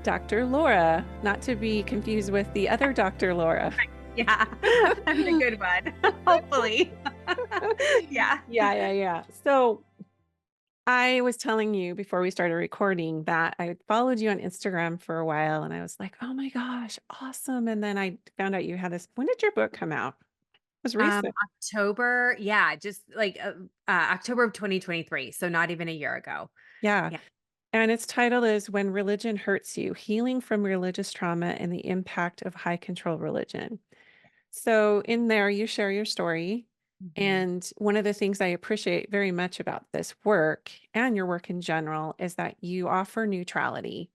Dr. Laura, not to be confused with the other Dr. Laura. Yeah, I'm the good one, hopefully. Yeah. Yeah. So I was telling you before we started recording that I followed you on Instagram for a while and I was like, oh my gosh, awesome. And then I found out you had this. When did your book come out? It was recent. October, yeah, just like, October of 2023, so not even a year ago. Yeah. Yeah. And its title is When Religion Hurts You, Healing from Religious Trauma and the Impact of High Control Religion. So in there, you share your story. Mhm. And one of the things I appreciate very much about this work and your work in general is that you offer neutrality.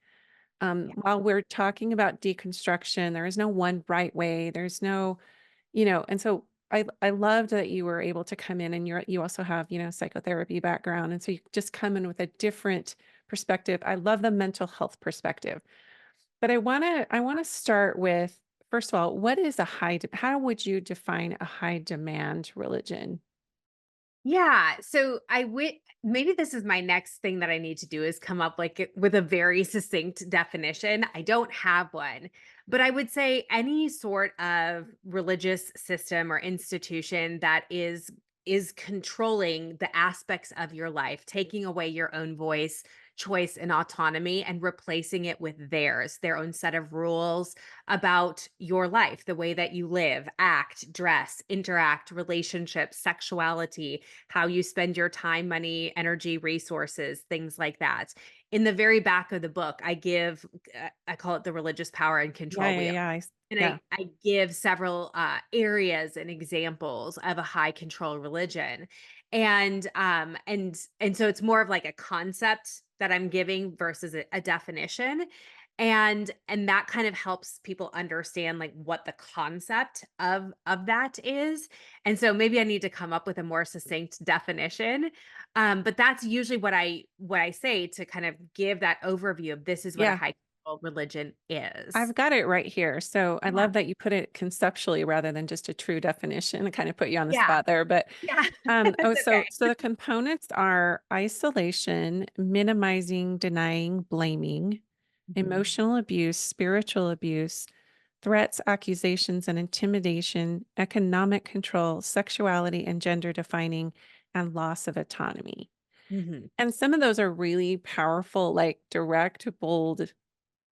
Yeah. While we're talking about deconstruction, there is no one right way. There's no, and so I loved that you were able to come in and you also have, psychotherapy background. And so you just come in with a different perspective. I love the mental health perspective. But I want to start with, first of all, what is how would you define a high demand religion? Yeah, so I would maybe this is my next thing that I need to do is come up with a very succinct definition. I don't have one, but I would say any sort of religious system or institution that is controlling the aspects of your life, taking away your own voice, choice and autonomy and replacing it with theirs, their own set of rules about your life, the way that you live, act, dress, interact, relationships, sexuality, how you spend your time, money, energy, resources, things like that. In the very back of the book, I call it the religious power and Yeah, control yeah, wheel. yeah. And Yeah. I give several areas and examples of a high control religion. And so it's more of like a concept that I'm giving versus a definition. And that kind of helps people understand like what the concept of that is. And so maybe I need to come up with a more succinct definition. But that's usually what I say to kind of give that overview of this is what a Yeah. high control religion is. I've got it right here. So I Yeah. love that you put it conceptually rather than just a true definition. I kind of put you on the Yeah. spot there. But Yeah. oh, It's so okay. so the components are isolation, minimizing, denying, blaming, Mhm. emotional abuse, spiritual abuse, threats, accusations, and intimidation, economic control, sexuality and gender defining, and loss of autonomy. Mhm. And some of those are really powerful, like direct, bold,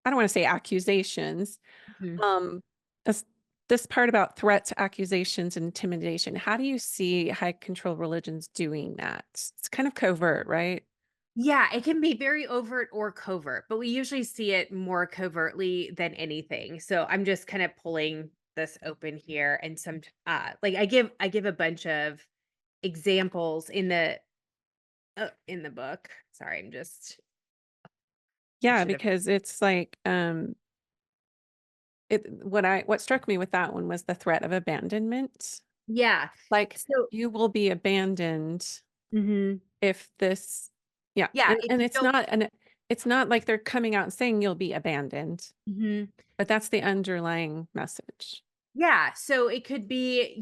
I don't want to say accusations. Mhm. Um, this, this part about threats, accusations, and intimidation. How do you see high control religions doing that? It's kind of covert, right? Yeah, it can be very overt or covert, but we usually see it more covertly than anything. So I'm just kind of pulling this open here and like I give a bunch of examples in the book. Sorry, I Yeah, should have. because it's like what struck me with that one was the threat of abandonment. Yeah. Like So you will be abandoned mhm. if this, yeah, Yeah, and if and you it's don't. not and it's not like they're coming out and saying you'll be abandoned, Mhm. but that's the underlying message. Yeah, so it could be,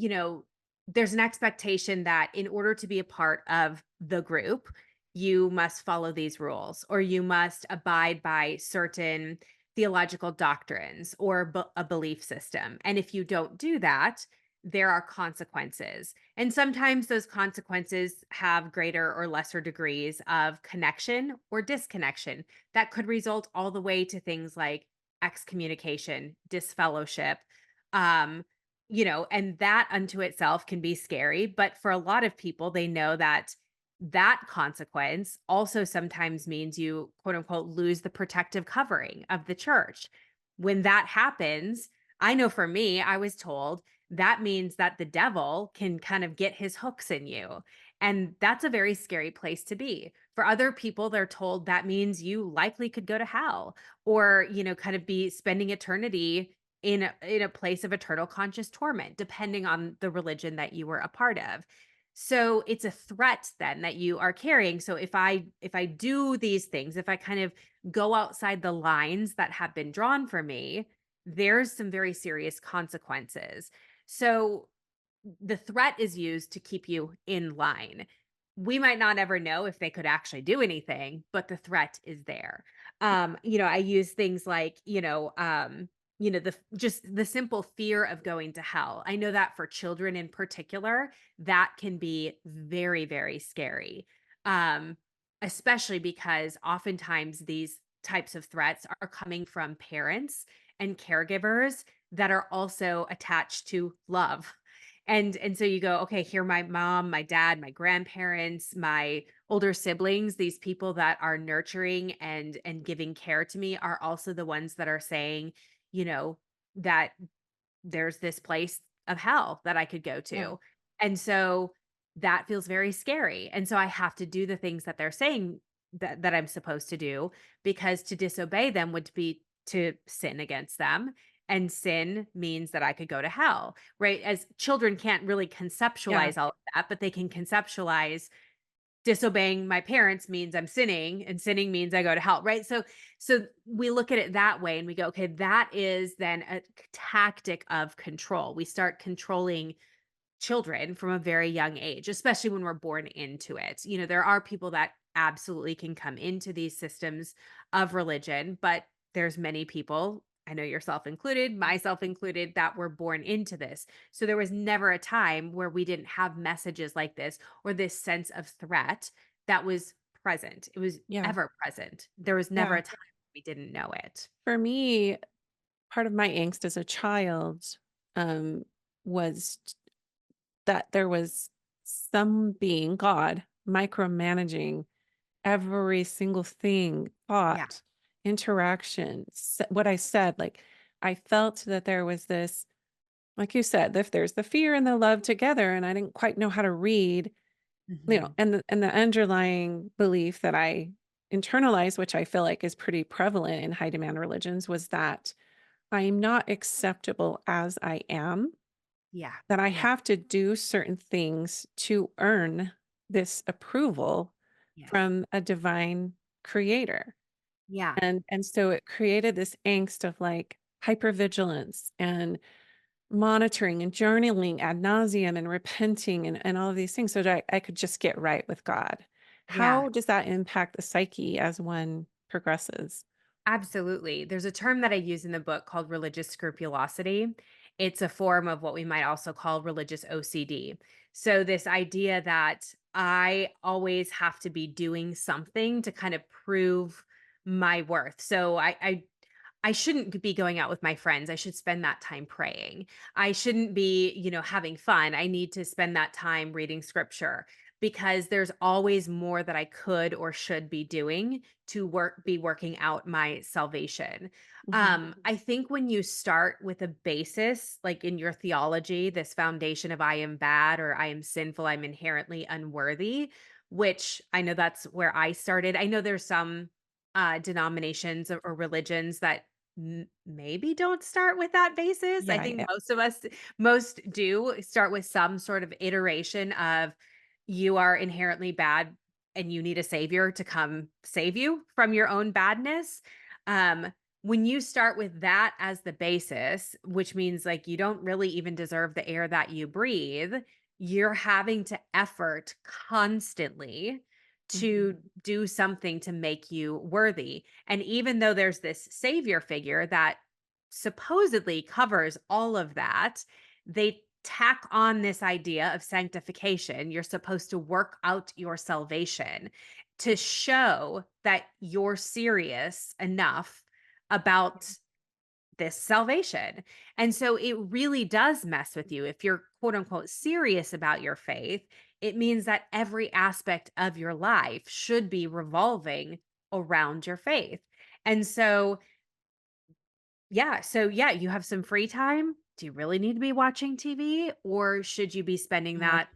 there's an expectation that in order to be a part of the group, you must follow these rules or you must abide by certain theological doctrines or a belief system. And if you don't do that, there are consequences. And sometimes those consequences have greater or lesser degrees of connection or disconnection that could result all the way to things like excommunication, disfellowship, um, and that unto itself can be scary, but for a lot of people, they know that that consequence also sometimes means you quote unquote lose the protective covering of the church. When that happens, I know for me, I was told that means that the devil can kind of get his hooks in you. And that's a very scary place to be. For other people, they're told that means you likely could go to hell or, kind of be spending eternity in a place of eternal conscious torment, depending on the religion that you were a part of. So it's a threat then that you are carrying. So if I do these things, if I kind of go outside the lines that have been drawn for me, there's some very serious consequences. So the threat is used to keep you in line. We might not ever know if they could actually do anything, but the threat is there. I use things like, just the simple fear of going to hell. I know that for children in particular, that can be very, very scary. Um, Especially because oftentimes these types of threats are coming from parents and caregivers that are also attached to love. And so you go, okay, here my mom, my dad, my grandparents, my older siblings, these people that are nurturing and giving care to me are also the ones that are saying, you know, that there's this place of hell that I could go Yeah. to. And so that feels very scary. And so I have to do the things that they're saying that I'm supposed to do, because to disobey them would be to sin against them. And sin means that I could go to hell, right? As children can't really Yeah. conceptualize all of that, but they can conceptualize disobeying my parents means I'm sinning, and sinning means I go to hell, right? So we look at it that way and we go, okay, that is then a tactic of control. We start controlling children from a very young age, especially when we're born into it. There are people that absolutely can come into these systems of religion, but there's many people, I know yourself included, myself included, that were born into this. So there was never a time where we didn't have messages like this or this sense of threat that was present. It was Yeah. ever present. There was never Yeah. a time we didn't know it. For me, part of my angst as a child, um, was that there was some being, God, micromanaging every single thing, Yeah. thought, interaction, what I said. Like, I felt that there was this, like you said, if there's the fear and the love together, and I didn't quite know how to read, Hmm. and the underlying belief that I internalized, which I feel like is pretty prevalent in high demand religions, was that I am not acceptable as I am, Yeah. that I Yeah. have to do certain things to earn this approval Yes. from a divine creator. Yeah. And so it created this angst of like hypervigilance and monitoring and journaling ad nauseum and repenting and all of these things so that I could just get right with God. Yeah. How does that impact the psyche as one progresses? Absolutely. There's a term that I use in the book called religious scrupulosity. It's a form of what we might also call religious OCD. So, this idea that I always have to be doing something to kind of prove my worth. So, I shouldn't be going out with my friends. I should spend that time praying. I shouldn't be, having fun. I need to spend that time reading scripture, because there's always more that I could or should be doing to be working out my salvation. Mhm. I think when you start with a basis, like in your theology, this foundation of I am bad or I am sinful, I'm inherently unworthy, which I know that's where I started. I know there's some denominations or religions that maybe don't start with that basis. I Yeah, think yeah. most do start with some sort of iteration of you are inherently bad and you need a savior to come save you from your own badness. Um, when you start with that as the basis, which means like you don't really even deserve the air that you breathe, you're having to effort constantly Mhm. to do something to make you worthy. And even though there's this savior figure that supposedly covers all of that, they tack on this idea of sanctification. You're supposed to work out your salvation to show that you're serious enough about this salvation. And so it really does mess with you. If you're quote unquote serious about your faith, it means that every aspect of your life should be revolving around your faith. And so, yeah, you have some free time. Do you really need to be watching TV, or should you be spending Yeah. that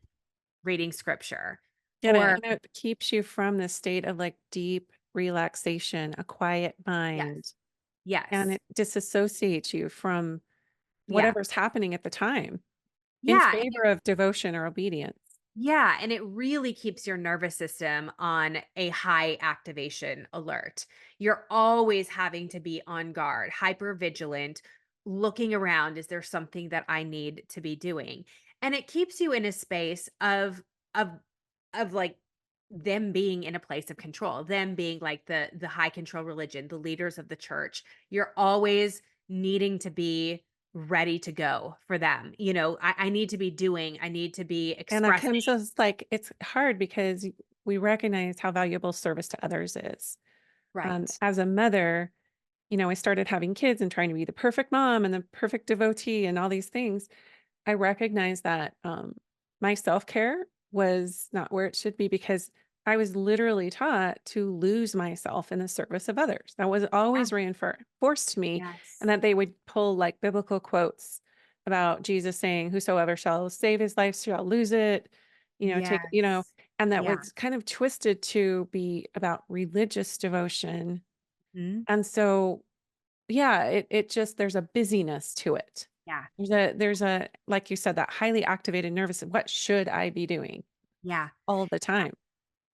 reading scripture? And it Or, and it keeps you from the state of, like, deep relaxation, a quiet yes, mind, and yes, it disassociates you from yeah, whatever's happening at the time in yeah. favor of devotion or obedience. Yeah, and it really keeps your nervous system on a high activation alert. You're always having to be on guard, hyper vigilant, looking around. Is there something that I need to be doing? And it keeps you in a space of of like them being in a place of control, them being like the high control religion, the leaders of the church. You're always needing to be ready to go for them. I need to be doing, I need to be And that expressing. comes as like it's hard because we recognize how valuable service to others is. Right. As a mother, I started having kids and trying to be the perfect mom and the perfect devotee and all these things. I recognize that, my self-care was not where it should be because I was literally taught to lose myself in the service of others. That was Yeah. always reinforced to me, and Yes. that they would pull, like, biblical quotes about Jesus saying, "Whosoever shall save his life shall lose it," take Yes. and that Yeah. was kind of twisted to be about religious devotion, Mhm. and so yeah, it just there's a busyness to it. Yeah. There's a like you said, that highly activated nervous, "What should I be doing?" Yeah. All the time.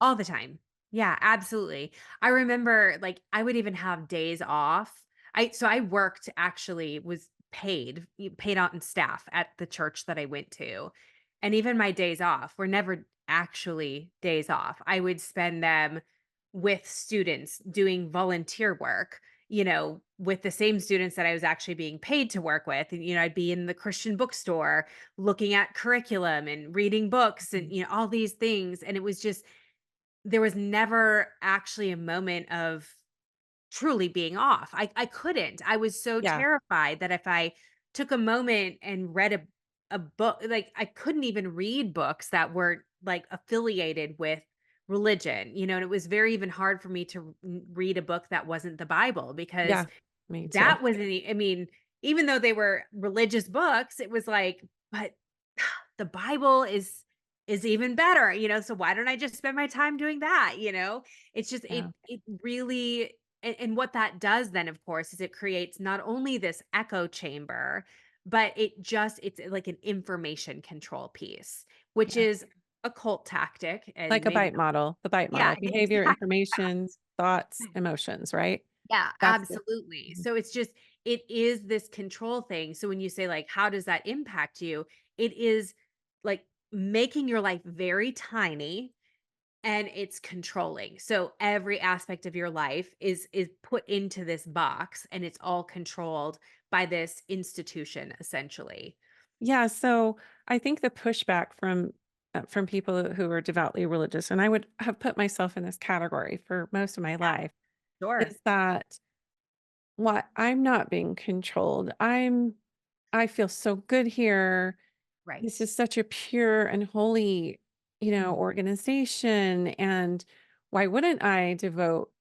All the time. Yeah, absolutely. I remember, like, I would even have days off. I worked, actually, was paid out in staff at the church that I went to. And even my days off were never actually days off. I would spend them with students doing volunteer work, with the same students that I was actually being paid to work with. And, I'd be in the Christian bookstore looking at curriculum and reading books and, Mhm. all these things. And it was just, there was never actually a moment of truly being off. I couldn't. I was so Yeah, terrified that if I took a moment and read a book, like, I couldn't even read books that weren't, like, affiliated with religion, and it was very even hard for me to read a book that wasn't the Bible, because yeah, me too. that wasn't I mean, even though they were religious books, it was like, but the Bible is even better, so why don't I just spend my time doing that, It's just, Yeah, it really, and what that does then, of course, is it creates not only this echo chamber, but it's like an information control piece, which yeah. is a cult tactic, Like and a maybe bite model, the bite yeah, model, behavior, exactly. information, thoughts, emotions, right? Yeah, That's the absolutely. Mhm. So it's just, it is this control thing. So when you say, like, how does that impact you? It is like making your life very tiny, and it's controlling. So every aspect of your life is put into this box, and it's all controlled by this institution, essentially. Yeah, so I think the pushback from people who are devoutly religious, and I would have put myself in this category for most of my Yeah, life, sure. is that what I'm not being controlled. I feel so good here. This Right. is such a pure and holy, Mhm. organization. And why wouldn't I devote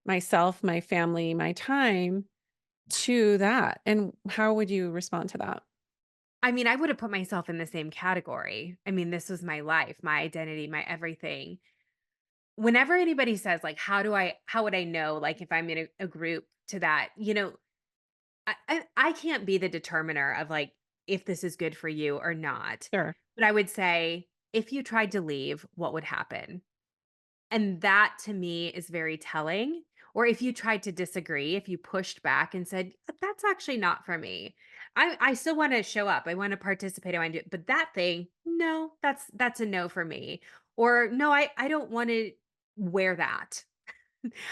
myself, my family, my time Yeah. to that? And how would you respond to that? I mean, I would have put myself in the same category. I mean, this was my life, my identity, my everything. Whenever anybody says, like, how would I know, like, if I'm in a group to that, I can't be the determiner of, like, if this is good for you or not. Sure. But I would say, if you tried to leave, what would happen? And that, to me, is very telling. Or if you tried to disagree, if you pushed back and said, That's actually not for me. I still want to show up. I want to participate. I want to do it. But that thing, no, that's a no for me. Or no, I don't want to wear that.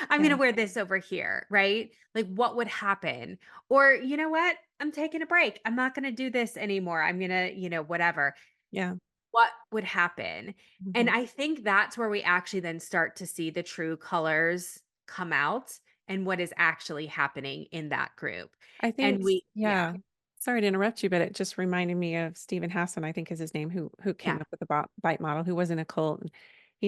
I'm going to Yeah. wear this over here, right? Like, what would happen? Or, you know what? I'm taking a break. I'm not going to do this anymore. I'm going to, whatever. Yeah. What would happen? And Mhm. I think that's where we actually then start to see the true colors come out, and what is actually happening in that group. I think And yeah, yeah. Sorry to interrupt you, but it just reminded me of Stephen Hassan, I think is his name, who came yeah, up with the bite model, who was in a cult. And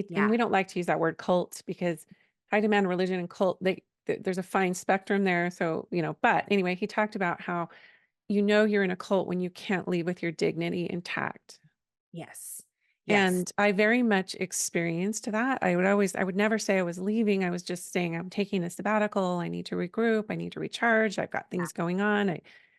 yeah, we don't like to use that word cult because high demand religion and cult, there's a fine spectrum there. So, but anyway, he talked about how you're in a cult when you can't leave with your dignity intact. yes, yes, And I very much experienced that. I would never say I was leaving. I was just saying, I'm taking a sabbatical. I need to regroup. I need to recharge. I've got yeah, things going on.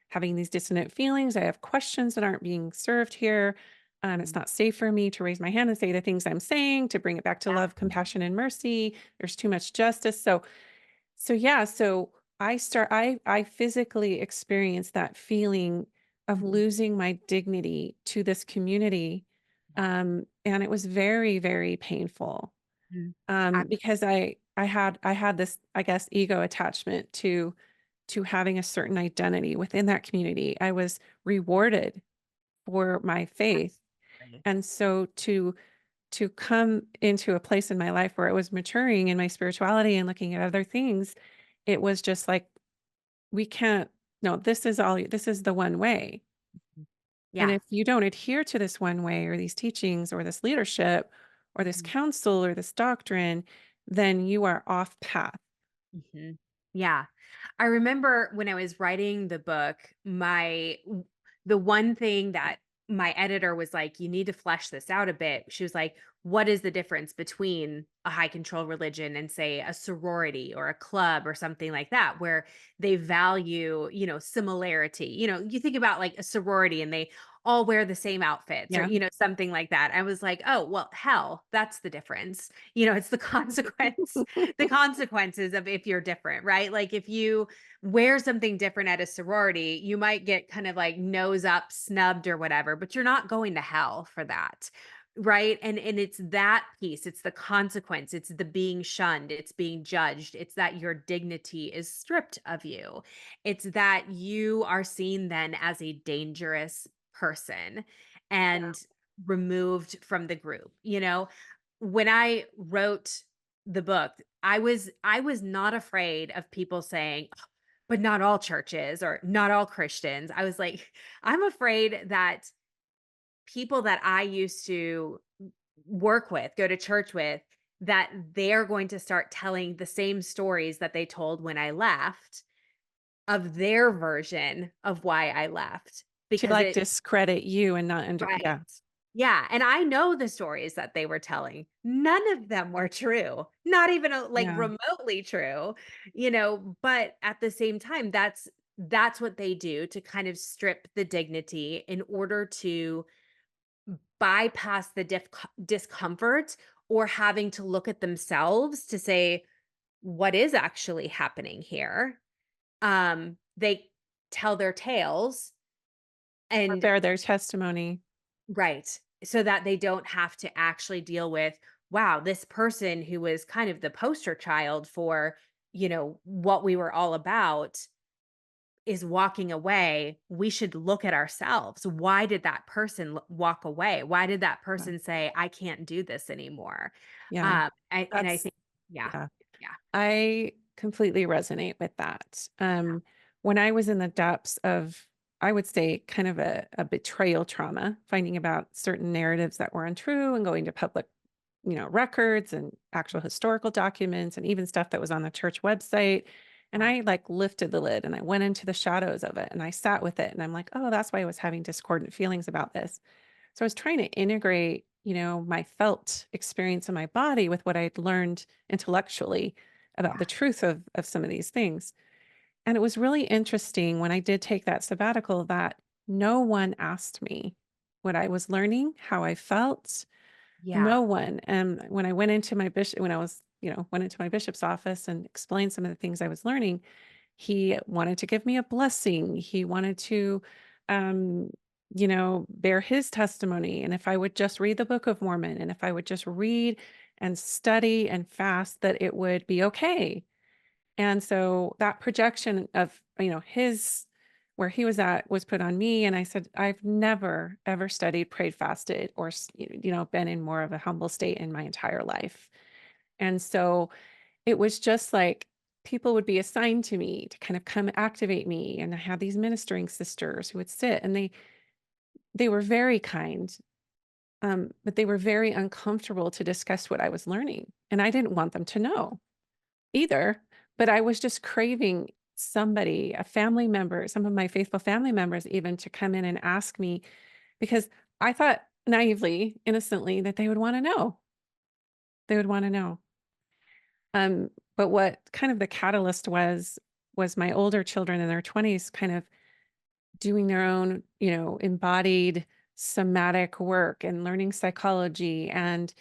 Having these dissonant feelings. I have questions that aren't being served here. And it's mhm, not safe for me to raise my hand and say the things I'm saying, to bring it back to yeah, love, compassion, and mercy. There's too much justice. So yeah, so I physically experienced that feeling of mhm, losing my dignity to this community, yeah, and it was very, very painful, Mhm. Ab because I had this, I guess, ego attachment to having a certain identity within that community. I was rewarded for my faith, absolutely. and so to come into a place in my life where I was maturing in my spirituality and looking at other things, it was just like, we can't, no, this is the one way. Mhm. And Yeah. if you don't adhere to this one way or these teachings or this leadership or this Mhm. counsel or this doctrine, then you are off path. Mhm. Yeah. I remember when I was writing the book, the one thing that my editor was like, "You need to flesh this out a bit." She was like, "What is the difference between a high control religion and say a sorority or a club or something like that where they value, similarity?" You think about like a sorority and they all wear the same outfits or, Yeah. something like that. I was like, "Oh, well, hell, that's the difference." It's the consequences of if you're different, right? Like if you wear something different at a sorority, you might get kind of like nose up, snubbed or whatever, but you're not going to hell for that. Right. And it's that piece, it's the consequence, it's the being shunned, it's being judged, it's that your dignity is stripped of you. It's that you are seen then as a dangerous person and removed from the group. When I wrote the book, I was not afraid of people saying, "Oh, but not all churches or not all Christians." I was like, I'm afraid that people that I used to work with, go to church with, that they're going to start telling the same stories that they told when I left of their version of why I left To because like it discredit you and not under, right. yeah. Yeah, and I know the stories that they were telling. None of them were true. Not even, like, Yeah. remotely true, but at the same time, that's what they do to kind of strip the dignity in order to bypass the discomfort or having to look at themselves to say, "What is actually happening here?" They tell their tales Or and bear their testimony. right. So that they don't have to actually deal with, wow, this person who was kind of the poster child for, what we were all about is walking away. We should look at ourselves. Why did that person walk away? Why did that Yeah. person say, I can't do this anymore? Yeah. And I That's, think, yeah, yeah. yeah, I completely resonate with that. When I was in the depths of, I would say, kind of a betrayal trauma, finding about certain narratives that were untrue and going to public, records and actual historical documents and even stuff that was on the church website. And yeah, I like lifted the lid and I went into the shadows of it and I sat with it. And I'm like, oh, that's why I was having discordant feelings about this. So I was trying to integrate, my felt experience in my body with what I'd learned intellectually about yeah, the truth of some of these things. And it was really interesting when I did take that sabbatical that no one asked me what I was learning, how I felt. yeah, No one. And when I went into my bishop, when I was, went into my bishop's office and explained some of the things I was learning, he wanted to give me a blessing. He wanted to, um, bear his testimony. And if I would just read the Book of Mormon and if I would just read and study and fast, that it would be okay. And so that projection of, his, where he was at was put on me. And I said, I've never, ever studied, prayed, fasted, or, been in more of a humble state in my entire life. And so it was just like people would be assigned to me to kind of come activate me, and I had these ministering sisters who would sit, and they were very kind, but they were very uncomfortable to discuss what I was learning, and I didn't want them to know either, but I was just craving somebody, a family member, some of my faithful family members even, to come in and ask me, because I thought naively, innocently, that they would wanna know. They would wanna know. But what kind of the catalyst was my older children in their 20s kind of doing their own, embodied somatic work and learning psychology and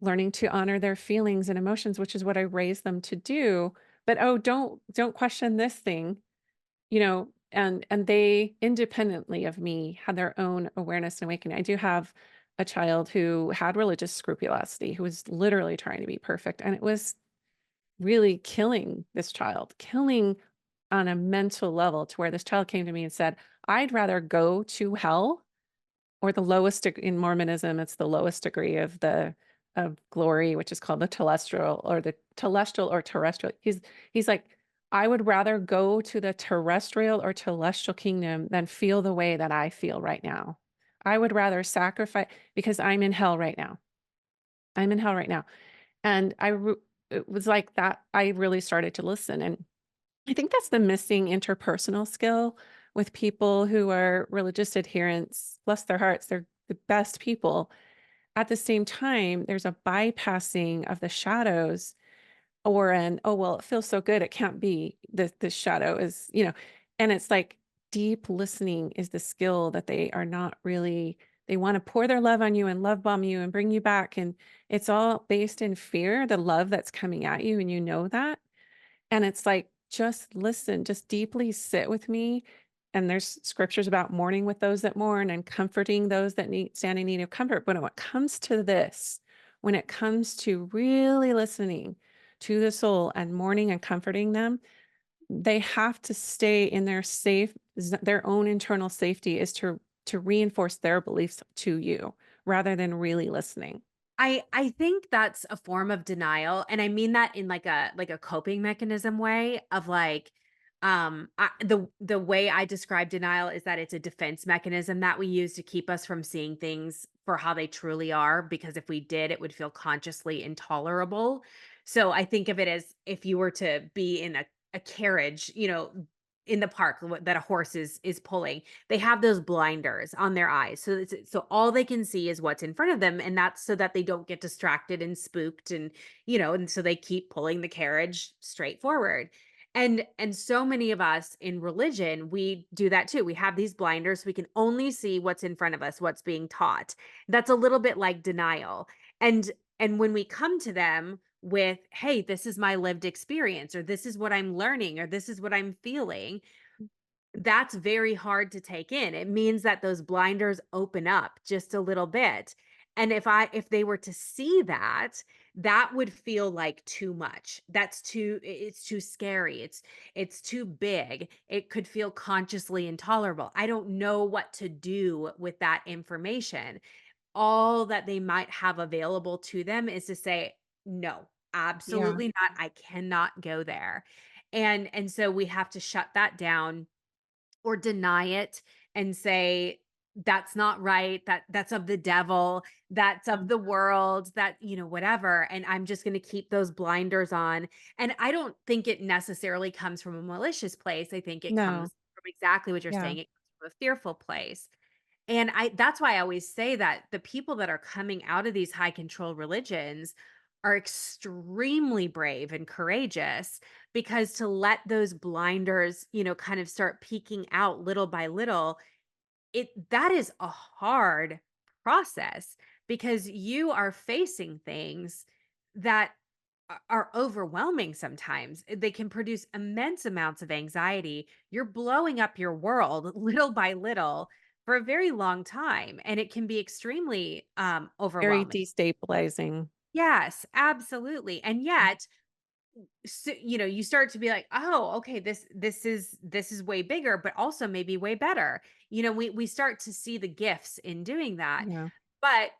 learning to honor their feelings and emotions, which is what I raised them to do. But oh, don't question this thing, and they independently of me had their own awareness and awakening. I do have a child who had religious scrupulosity, who was literally trying to be perfect, and it was really killing this child, killing on a mental level to where this child came to me and said, "I'd rather go to hell or the lowest in Mormonism, it's the lowest degree of the of glory, which is called the telestial or terrestrial." He's like, "I would rather go to the terrestrial or celestial kingdom than feel the way that I feel right now. I would rather sacrifice because I'm in hell right now. I'm in hell right now." And it was like that. I really started to listen, and I think that's the missing interpersonal skill with people who are religious adherents. Bless their hearts, they're the best people. At the same time, there's a bypassing of the shadows or an, "Oh, well, it feels so good, it can't be. The shadow is," and it's like deep listening is the skill that they are not really they wanna pour their love on you and love bomb you and bring you back, and it's all based in fear, the love that's coming at you, and you know that. And it's like, just listen, just deeply sit with me. And there's scriptures about mourning with those that mourn and comforting those that stand in need of comfort. But when it comes to this, when it comes to really listening to the soul and mourning and comforting them, they have to stay in their their own internal safety is to reinforce their beliefs to you rather than really listening. I think that's a form of denial, and I mean that in like a coping mechanism way of like, the way I describe denial is that it's a defense mechanism that we use to keep us from seeing things for how they truly are, because if we did, it would feel consciously intolerable. So I think of it as if you were to be in a carriage, in the park that a horse is pulling, they have those blinders on their eyes, so so all they can see is what's in front of them, and that's so that they don't get distracted and spooked, and and so they keep pulling the carriage straight forward. And so many of us in religion, we do that too. We have these blinders, we can only see what's in front of us, what's being taught. That's a little bit like denial. And when we come to them with, "Hey, this is my lived experience," or "This is what I'm learning," or "This is what I'm feeling," that's very hard to take in. It means that those blinders open up just a little bit. And if they were to see that, that would feel like too much. It's too scary. It's too big. It could feel consciously intolerable. I don't know what to do with that information. All that they might have available to them is to say, "No, Yeah. absolutely not. I cannot go there." And so we have to shut that down or deny it and say, "That's not right. That's of the devil. That's of Mm. the world, that, whatever." And I'm just going to keep those blinders on. And I don't think it necessarily comes from a malicious place. I think it No. comes from exactly what you're Yeah. saying. It comes from a fearful place. And I that's why I always say that the people that are coming out of these high control religions are extremely brave and courageous, because to let those blinders, kind of start peeking out little by little, that is a hard process, because you are facing things that are overwhelming sometimes. They can produce immense amounts of anxiety. You're blowing up your world little by little for a very long time, and it can be extremely Very overwhelming. destabilizing. Yes, absolutely. And yet, so, you start to be like, "Oh, okay, this is way bigger, but also maybe way better." We start to see the gifts in doing that. Yeah. But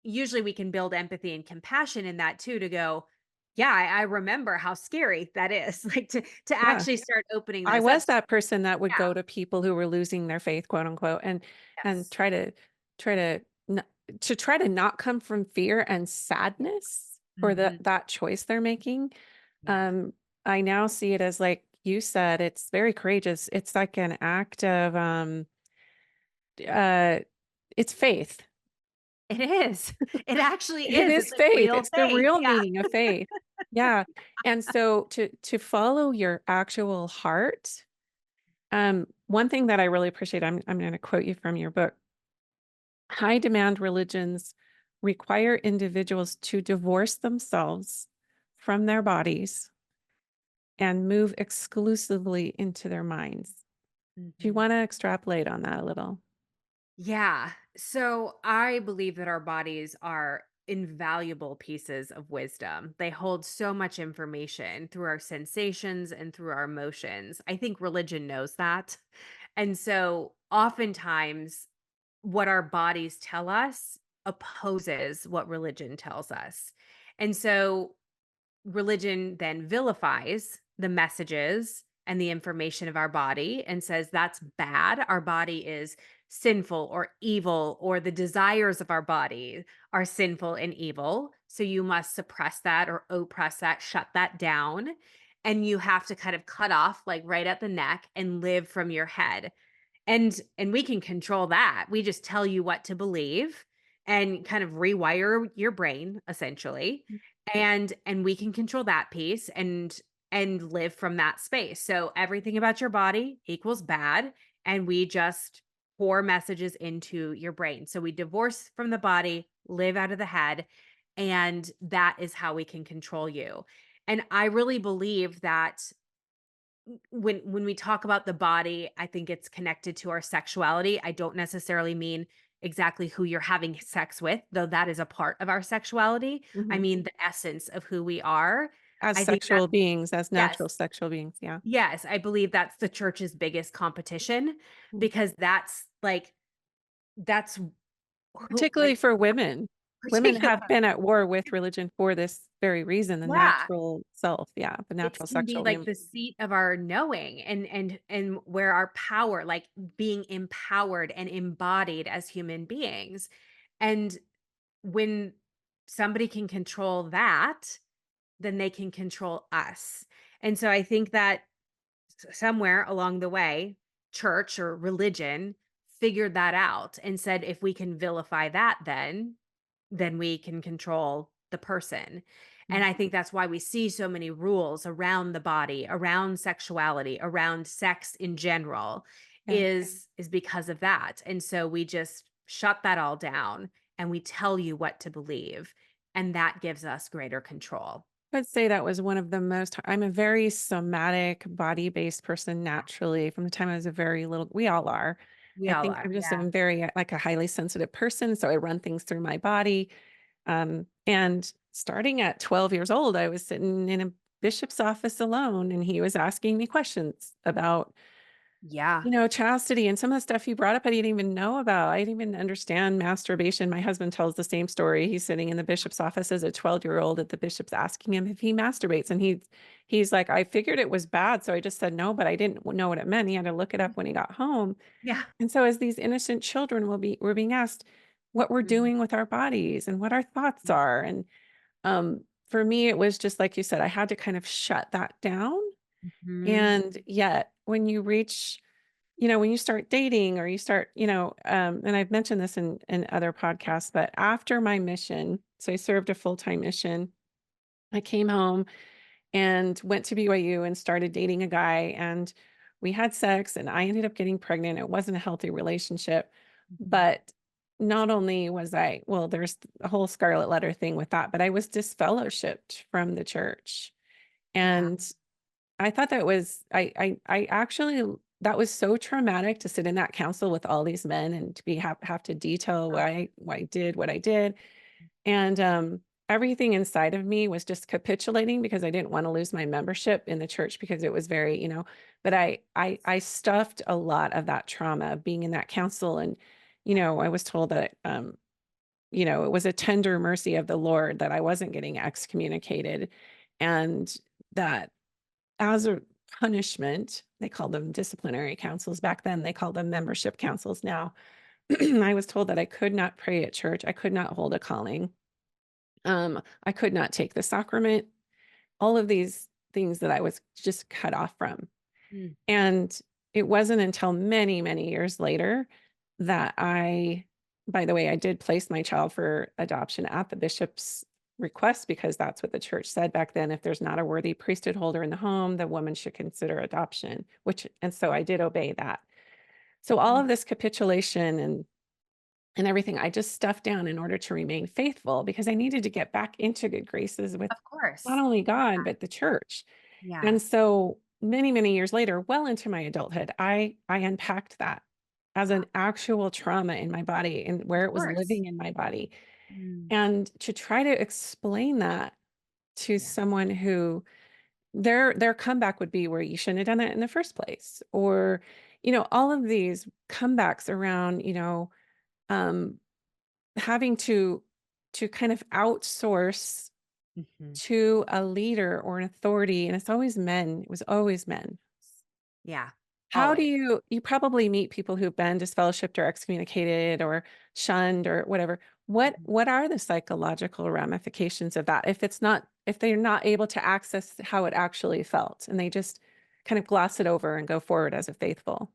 usually we can build empathy and compassion in that too, to go, "Yeah, I remember how scary that is." Like, to Yeah. actually start opening I those up. was that person that would Yeah. go to people who were losing their faith, quote unquote, and Yes. try to n try to not come from fear and sadness for Mhm. that choice they're making. Yeah. Um, I now see it as like you said, it's very courageous. It's like an act of uh it's faith. It is. It actually It is. is It's a faith. real It's the faith. real Yeah. meaning of faith. Yeah. And so to follow your actual heart. One thing that I really appreciate, I'm going to quote you from your book. High demand religions require individuals to divorce themselves from their bodies and move exclusively into their minds. Do you Mhm. want to extrapolate on that a little? Yeah. So I believe that our bodies are invaluable pieces of wisdom. They hold so much information through our sensations and through our emotions. I think religion knows that. And so oftentimes, what our bodies tell us opposes what religion tells us. And so religion then vilifies the messages and the information of our body and says that's bad. Our body is sinful or evil, or the desires of our body are sinful and evil. So you must suppress that or oppress that, shut that down. And you have to kind of cut off, like right at the neck, and live from your head. And we can control that. We just tell you what to believe and kind of rewire your brain essentially. And we can control that piece and live from that space. So everything about your body equals bad, and we just pour messages into your brain. So we divorce from the body, live out of the head, and that is how we can control you. And I really believe that when we talk about the body, I think it's connected to our sexuality. I don't necessarily mean exactly who you're having sex with, though that is a part of our sexuality. I Mhm. mean the essence of who we are. As I think that sexual beings, as yes, natural ssexual beings, yeah. yes, I believe that's the church's biggest competition, Mm. because that's who, Particularly like, for women. Women particular. have been at war with religion for this very reason, the Yeah. natural self, yeah, the It natural can be sexual like being. the seat of our knowing, and where our power, like being empowered and embodied as human beings. And when somebody can control that, then they can control us. And so I think that somewhere along the way, church or religion figured that out and said, if we can vilify that, then we can control the person. And Mm, I think that's why we see so many rules around the body, around sexuality, around sex in general, yeah. is because of that. And so we just shut that all down and we tell you what to believe, and that gives us greater control. I'd say that was one of the most I'm a very somatic, body-based person naturally from the time I was a very little we all are. We I all think are. I'm just Yeah. a very, like, a highly sensitive person, so I run things through my body, and starting at 12 years old, I was sitting in a bishop's office alone, and he was asking me questions about, Yeah. chastity and some of the stuff you brought up I didn't even know about. I didn't even understand masturbation. My husband tells the same story. He's sitting in the bishop's office as a 12-year-old at the bishop's asking him if he masturbates. And he's like, I figured it was bad. So I just said no, but I didn't know what it meant. He had to look it up when he got home. Yeah. And so as these innocent children we're being asked what we're Mhm. doing with our bodies and what our thoughts are. And for me, it was just like you said, I had to kind of shut that down. Mhm. And yet when you reach when you start dating or you start, and I've mentioned this in other podcasts, but after my mission, so I served a full-time mission. I came home and went to BYU and started dating a guy and we had sex and I ended up getting pregnant. It wasn't a healthy relationship, Mhm. but not only was there's a whole scarlet letter thing with that, but I was disfellowshipped from the church. Yeah. And I thought that was I actually that was so traumatic to sit in that council with all these men and to have to detail why I did what I did. And everything inside of me was just capitulating because I didn't want to lose my membership in the church because it was very, but I stuffed a lot of that trauma of being in that council. And, I was told that it was a tender mercy of the Lord that I wasn't getting excommunicated and that as a punishment, they called them disciplinary councils back then, they call them membership councils now. I was told that I could not pray at church, I could not hold a calling, I could not take the sacrament, all of these things that I was just cut off from. Mm. And it wasn't until many, many years later that by the way, I did place my child for adoption at the bishop's request because that's what the church said back then. If there's not a worthy priesthood holder in the home, the woman should consider adoption, and so I did obey that. So all Mm. of this capitulation and everything, I just stuffed down in order to remain faithful because I needed to get back into good graces with Of not course. only God, but the church. Yeah. And so many, many years later, well into my adulthood, I unpacked that. as an actual trauma in my body and where Of it was course. living in my body. Mm, And to try to explain that to yeah. someone who their comeback would be where you shouldn't have done it in the first place, or, all of these comebacks around, um, having to kind of outsource Mhm. to a leader or an authority, and it's always men. It was always men. Yeah, How do always. you probably meet people who've been disfellowshipped or excommunicated or shunned or whatever. Mhm. What are the psychological ramifications of that if they're not able to access how it actually felt and they just kind of gloss it over and go forward as a faithful?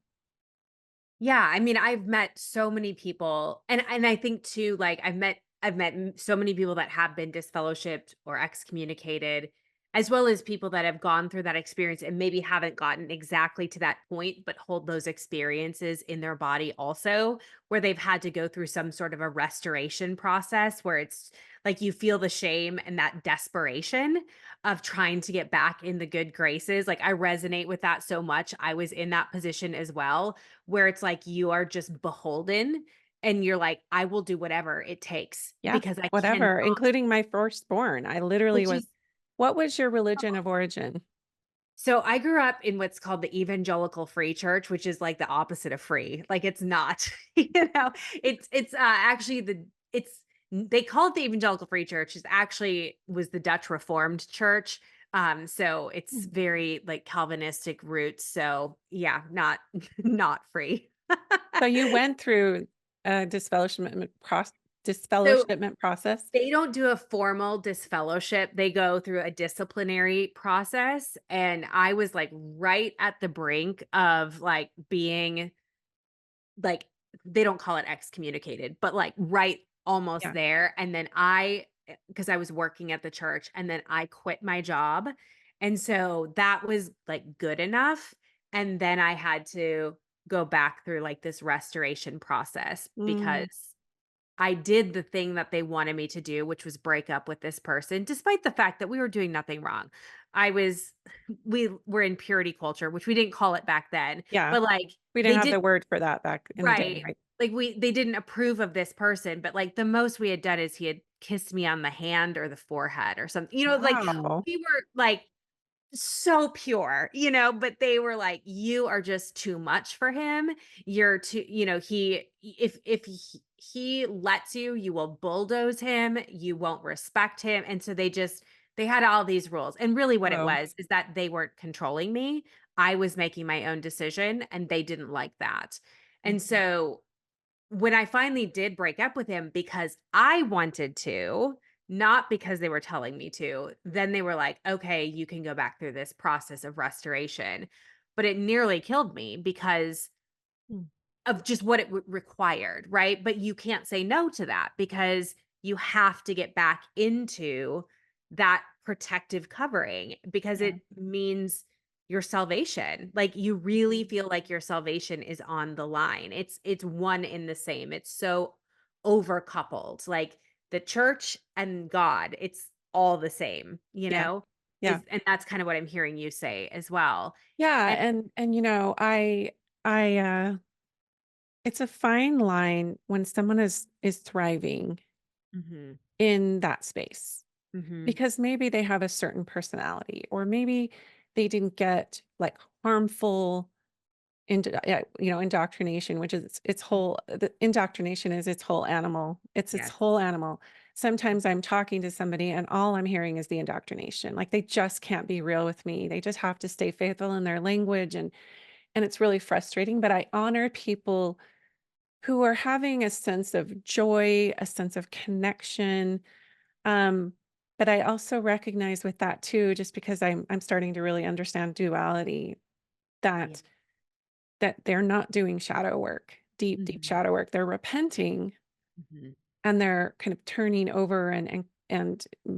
Yeah, I mean, I've met so many people, and I think too, like I've met so many people that have been disfellowshipped or excommunicated, as well as people that have gone through that experience and maybe haven't gotten exactly to that point, but hold those experiences in their body also, where they've had to go through some sort of a restoration process where it's like you feel the shame and that desperation of trying to get back in the good graces. Like I resonate with that so much. I was in that position as well, where it's like you are just beholden and you're like, "I will do whatever it takes Yeah, because I cannot," whatever, including my firstborn. I literally which was is what was your religion of origin? so I grew up in what's called the evangelical free church, which is like the opposite of free. Like it's not, it's actually it's they call it the evangelical free church. It actually was the Dutch Reformed church. So it's Mm. very like Calvinistic roots. So yeah, not not free. So you went through a So disfellowshipment process? they don't do a formal disfellowship, they go through a disciplinary process, and I was, like, right at the brink of, like, being, like, they don't call it excommunicated, but, like, right almost Yeah. there, and then because I was working at the church, and then I quit my job, and so that was, like, good enough, and then I had to go back through, like, this restoration process Mm, because I did the thing that they wanted me to do, which was break up with this person, despite the fact that we were doing nothing wrong. I was we were in purity culture, which we didn't call it back then, yeah. but, like, We didn't they have did the word for that back in the day, right. right? Like, they didn't approve of this person, but, like, the most we had done is he had kissed me on the hand or the forehead or something, like, Wow. we were, like, so pure, but they were like, "You are just too much for him. You're too," if he lets you, you will bulldoze him, you won't respect him, and so they had all these rules, and really what it Whoa. was is that they weren't controlling me. I was making my own decision, and they didn't like that. And Mhm. so when I finally did break up with him because I wanted to, not because they were telling me to, then they were like, "Okay, you can go back through this process of restoration." But it nearly killed me because Mm. of just what it required, right? But you can't say no to that because you have to get back into that protective covering because Yeah. it means your salvation. Like you really Mhm. feel like your salvation is on the line. It's one in the same. It's so over coupled. Like the church and God, it's all the same, Yeah. Yeah. and that's kind of what I'm hearing you say as well. Yeah, And and, I it's a fine line when someone is thriving mhm, in that space, mhm, because maybe they have a certain personality, or maybe they didn't get, like, harmful indoctrination, which is its whole the indoctrination is its whole animal. It's its yes. whole animal. Sometimes I'm talking to somebody and all I'm hearing is the indoctrination. Like they just can't be real with me. They just have to stay faithful in their language and it's really frustrating, but I honor people who are having a sense of joy, a sense of connection. Um but I also recognize with that too, just because I'm starting to really understand duality, Yeah. that they're not doing shadow work, deep Mhm, shadow work. They're repenting mhm. and they're kind of turning over and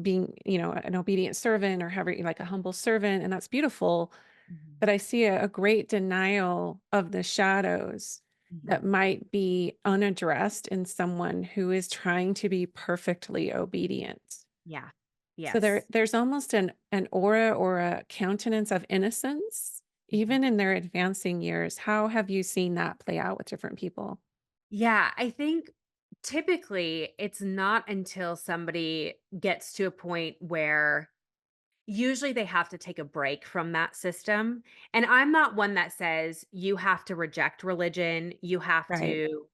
being, an obedient servant or having like a humble servant, and that's beautiful. Mhm, But I see a great denial of the shadows that mhm. might be unaddressed in someone who is trying to be perfectly obedient. Yeah. So Yes. there's almost an aura or a countenance of innocence, Mhm. even in their advancing years, how have you seen that play out with different people? Yeah, I think typically it's not until somebody gets to a point where usually they have to take a break from that system. And I'm not one that says you have to reject religion, you have Right. to,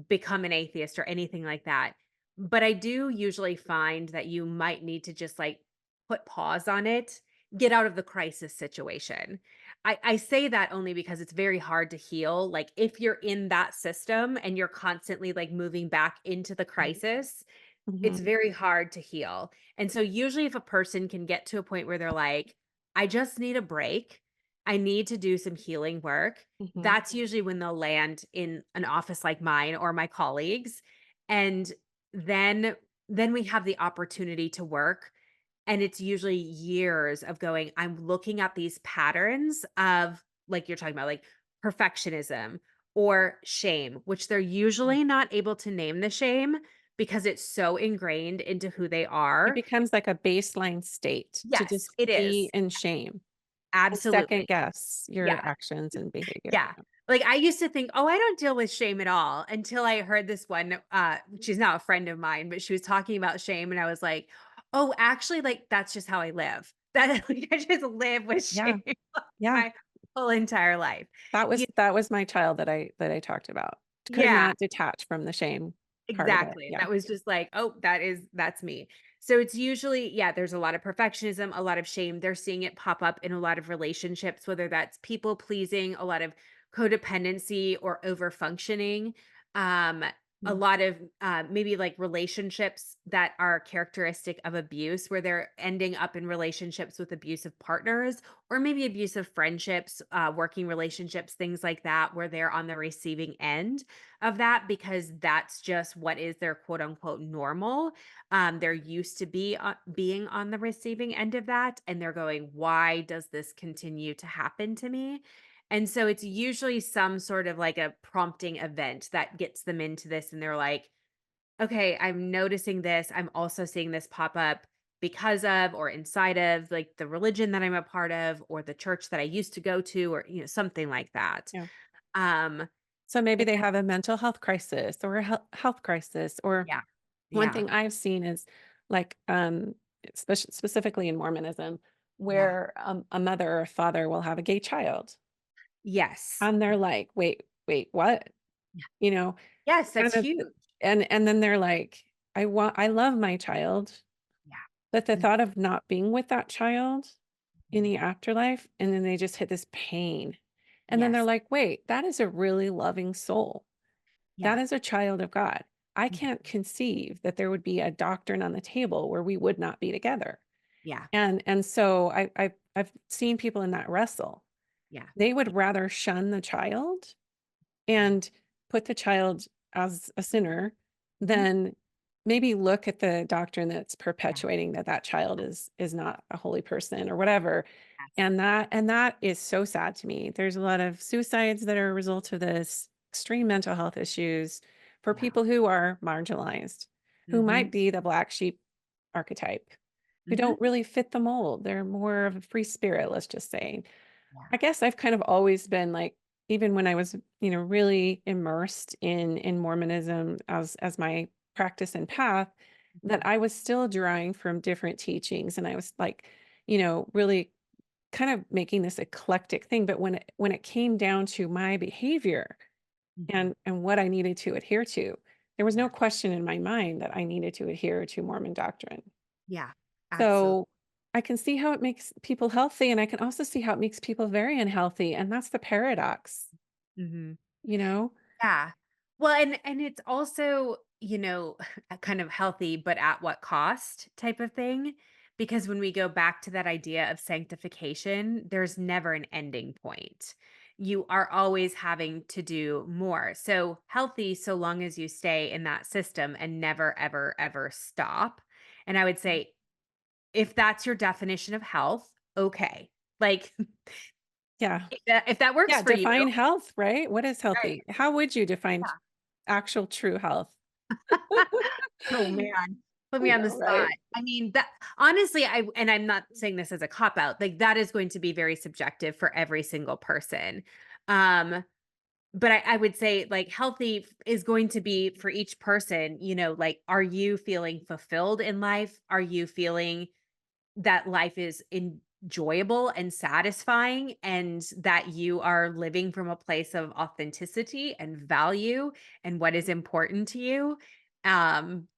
become an atheist or anything like that. But I do usually find that you might need to just like put pause on it, get out of the crisis situation. I say that only because it's very hard to heal. Like if you're in that system and you're constantly like moving back into the crisis, it's Mhm, very hard to heal. And so usually if a person can get to a point where they're like, I just need a break, I need to do some healing work, mhm. that's usually when they'll land in an office like mine or my colleagues. And then then we have the opportunity to work. And it's usually years of going, I'm looking at these patterns of like you're talking about, like perfectionism or shame, which they're usually not able to name the shame because it's so ingrained into who they It are. becomes like a baseline state to Yes, just it be is. in shame and second Absolutely. guess your Yeah. actions and behavior. Yeah. Like, I used to think, "Oh, I don't deal with shame at all," until I heard this one, she's not a friend of mine, but she was talking about shame, and I was like, "Oh, actually, like, that's just how I live." That like, I just live with Yeah, shame yeah. my whole entire life. You That was my child that I talked about. Could Yeah. not detach from the shame part of it. Exactly. Yeah, That was just like, "Oh, that's me." So it's usually yeah, there's a lot of perfectionism, a lot of shame. They're seeing it pop up in a lot of relationships, whether that's people pleasing, a lot of codependency or over functioning. Um, a mm, lot of maybe like relationships that are characteristic of abuse, where they're ending up in relationships with abusive partners, or maybe abusive friendships, working relationships, things like that, where they're on the receiving end of that because that's just what is their quote unquote normal. They're used to being on the receiving end of that, and they're going, "Why does this continue to happen to me?" And so it's usually some sort of like a prompting event that gets them into this, and they're like, "Okay, I'm noticing this. I'm also seeing this pop up." Because of or inside of like the religion that I'm a part of or the church that I used to go to or something like that. yeah. Um So maybe and they have a mental health crisis or a health crisis, or yeah. one Yeah. thing I've seen is like, specifically in Mormonism, Yeah. where, a mother or father will have a gay child, Yes. and they're like, "Wait, what?" Yeah. You know, Yes, that's kind of, huge. and then they're like, I love my child, Yeah. but the Mhm, thought of not being with that child in mhm. the afterlife, and then they just hit this pain, and then they're Yes. like, "Wait, that is a really loving soul. That Yeah. is a child of God. I Mhm. can't conceive that there would be a doctrine on the table where we would not be together." Yeah. And so I've seen people in that wrestle. Yeah. They Yeah. would rather shun the child Mhm. and put the child as a sinner Mhm. than maybe look at the doctrine that's Yeah. perpetuating that that child is not a holy person or whatever. Yes. And that is so sad to me. There's a lot of suicides that are a result of this, extreme mental health issues for Yeah. people who are marginalized, who might Mhm. be the black sheep archetype, who Mhm. don't really fit the mold. They're more of a free spirit, let's just say. Yeah. I guess I've kind of always been like, even when I was, really immersed in Mormonism as my practice and path, that Mhm. I was still drawing from different teachings, and I was like, really kind of making this eclectic thing. But when it came down to my behavior Mhm. and what I needed to adhere to, there was no Yeah. question in my mind that I needed to adhere to Mormon doctrine. Yeah. Absolutely. So, I can see how it makes people healthy, and I can also see how it makes people very unhealthy, and that's the paradox, Mhm. you know? Yeah. Well, and it's also, a kind of healthy, but at what cost type of thing. Because when we go back to that idea of sanctification, there's never an ending point. You are always having to do more. So healthy, so long as you stay in that system and never, ever, ever stop. And I would Mm. say, if that's your definition of health, okay. Like Yeah. if that works Yeah, for you, define health, right? What is right? healthy? How would you define Yeah. actual true health? Oh man. Put I me on the know, spot. right? I mean, that honestly, and I'm not saying this as a cop out, like that is going to be very subjective for every single person. Um, but I would say like healthy is going to be for each person, like, are you feeling fulfilled in life? Are you feeling that life is enjoyable and satisfying and that you are living from a place of authenticity and value and what is important to you? Um,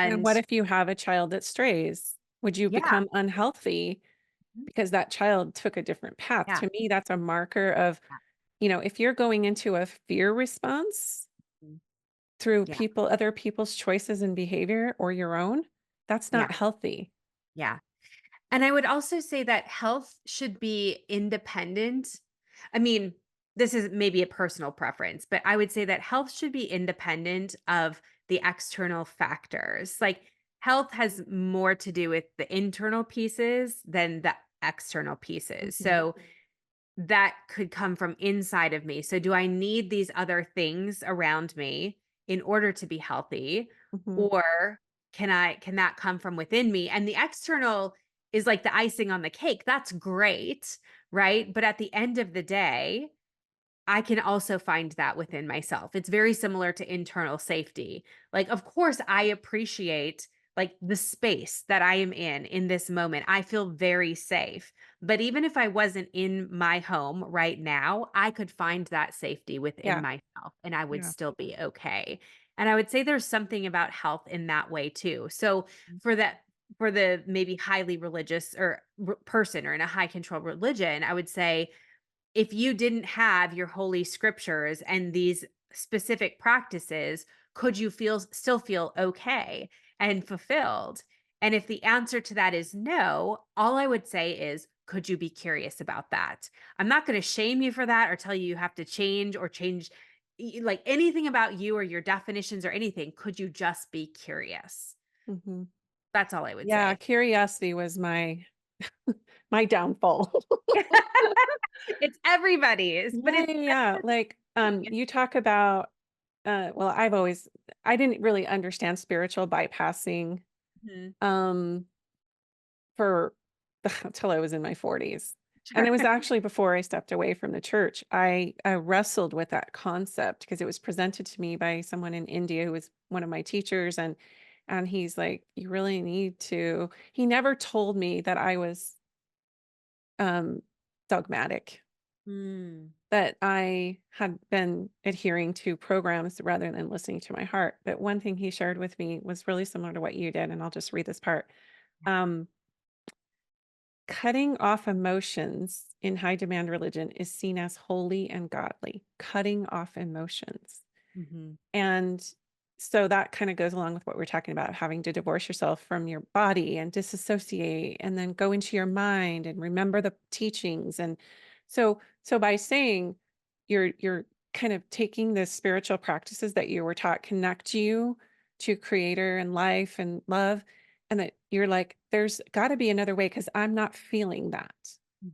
And and what if you have a child that strays? Would you yeah, become unhealthy because that child took a different path? yeah, To me, that's a marker of, yeah, if you're going into a fear response mm, through yeah, other people's choices and behavior or your own, that's yeah, not healthy. yeah. And I would also say that health should be independent. I mean, this is maybe a personal preference, but I would say that health should be independent of the external factors. Like health has more to do with the internal pieces than the external pieces. Mhm, So that could come from inside of me. So do I need these other things around me in order to be healthy, mhm, or can that come from within me? And the external is like the icing on the cake. That's great, right? But at the end of the day, I can also find that within myself. It's very similar to internal safety. Like, of course, I appreciate like the space that I am in this moment. I feel very safe. But even if I wasn't in my home right now, I could find that safety within yeah, myself and I would yeah, still be okay. And I would say there's something about health in that way too. So for that for the maybe highly religious or person or in a high control religion, I would say if you didn't have your holy scriptures and these specific practices, could you still feel okay and fulfilled? And if the answer to that is no, all I would say is, could you be curious about that? I'm not going to shame you for that or tell you you have to change or change like anything about you or your definitions or anything. Could you just be curious? mhm. That's all I would Yeah, say. curiosity was my downfall. It's everybody's, but Yeah, yeah, yeah, like, you talk about, well, I didn't really understand spiritual bypassing, Mhm. um, for until I was in my 40s, and it Sure. was actually before I stepped away from the church. I wrestled with that concept because it was presented to me by someone in India who was one of my teachers, and he's like, "You really need to." He never told me that I was, um, dogmatic. Mm. That I had been adhering to programs rather than listening to my heart. But one thing he shared with me was really similar to what you did, and I'll just read this part. Um, Cutting off emotions in high demand religion is seen as holy and godly. Cutting off emotions. Mhm. And so that kind of goes along with what we're talking about, having to divorce yourself from your body and disassociate and then go into your mind and remember the teachings. And so by saying you're kind of taking the spiritual practices that you were taught connect you to creator and life and love, and that you're like, there's got to be another way because I'm not feeling that.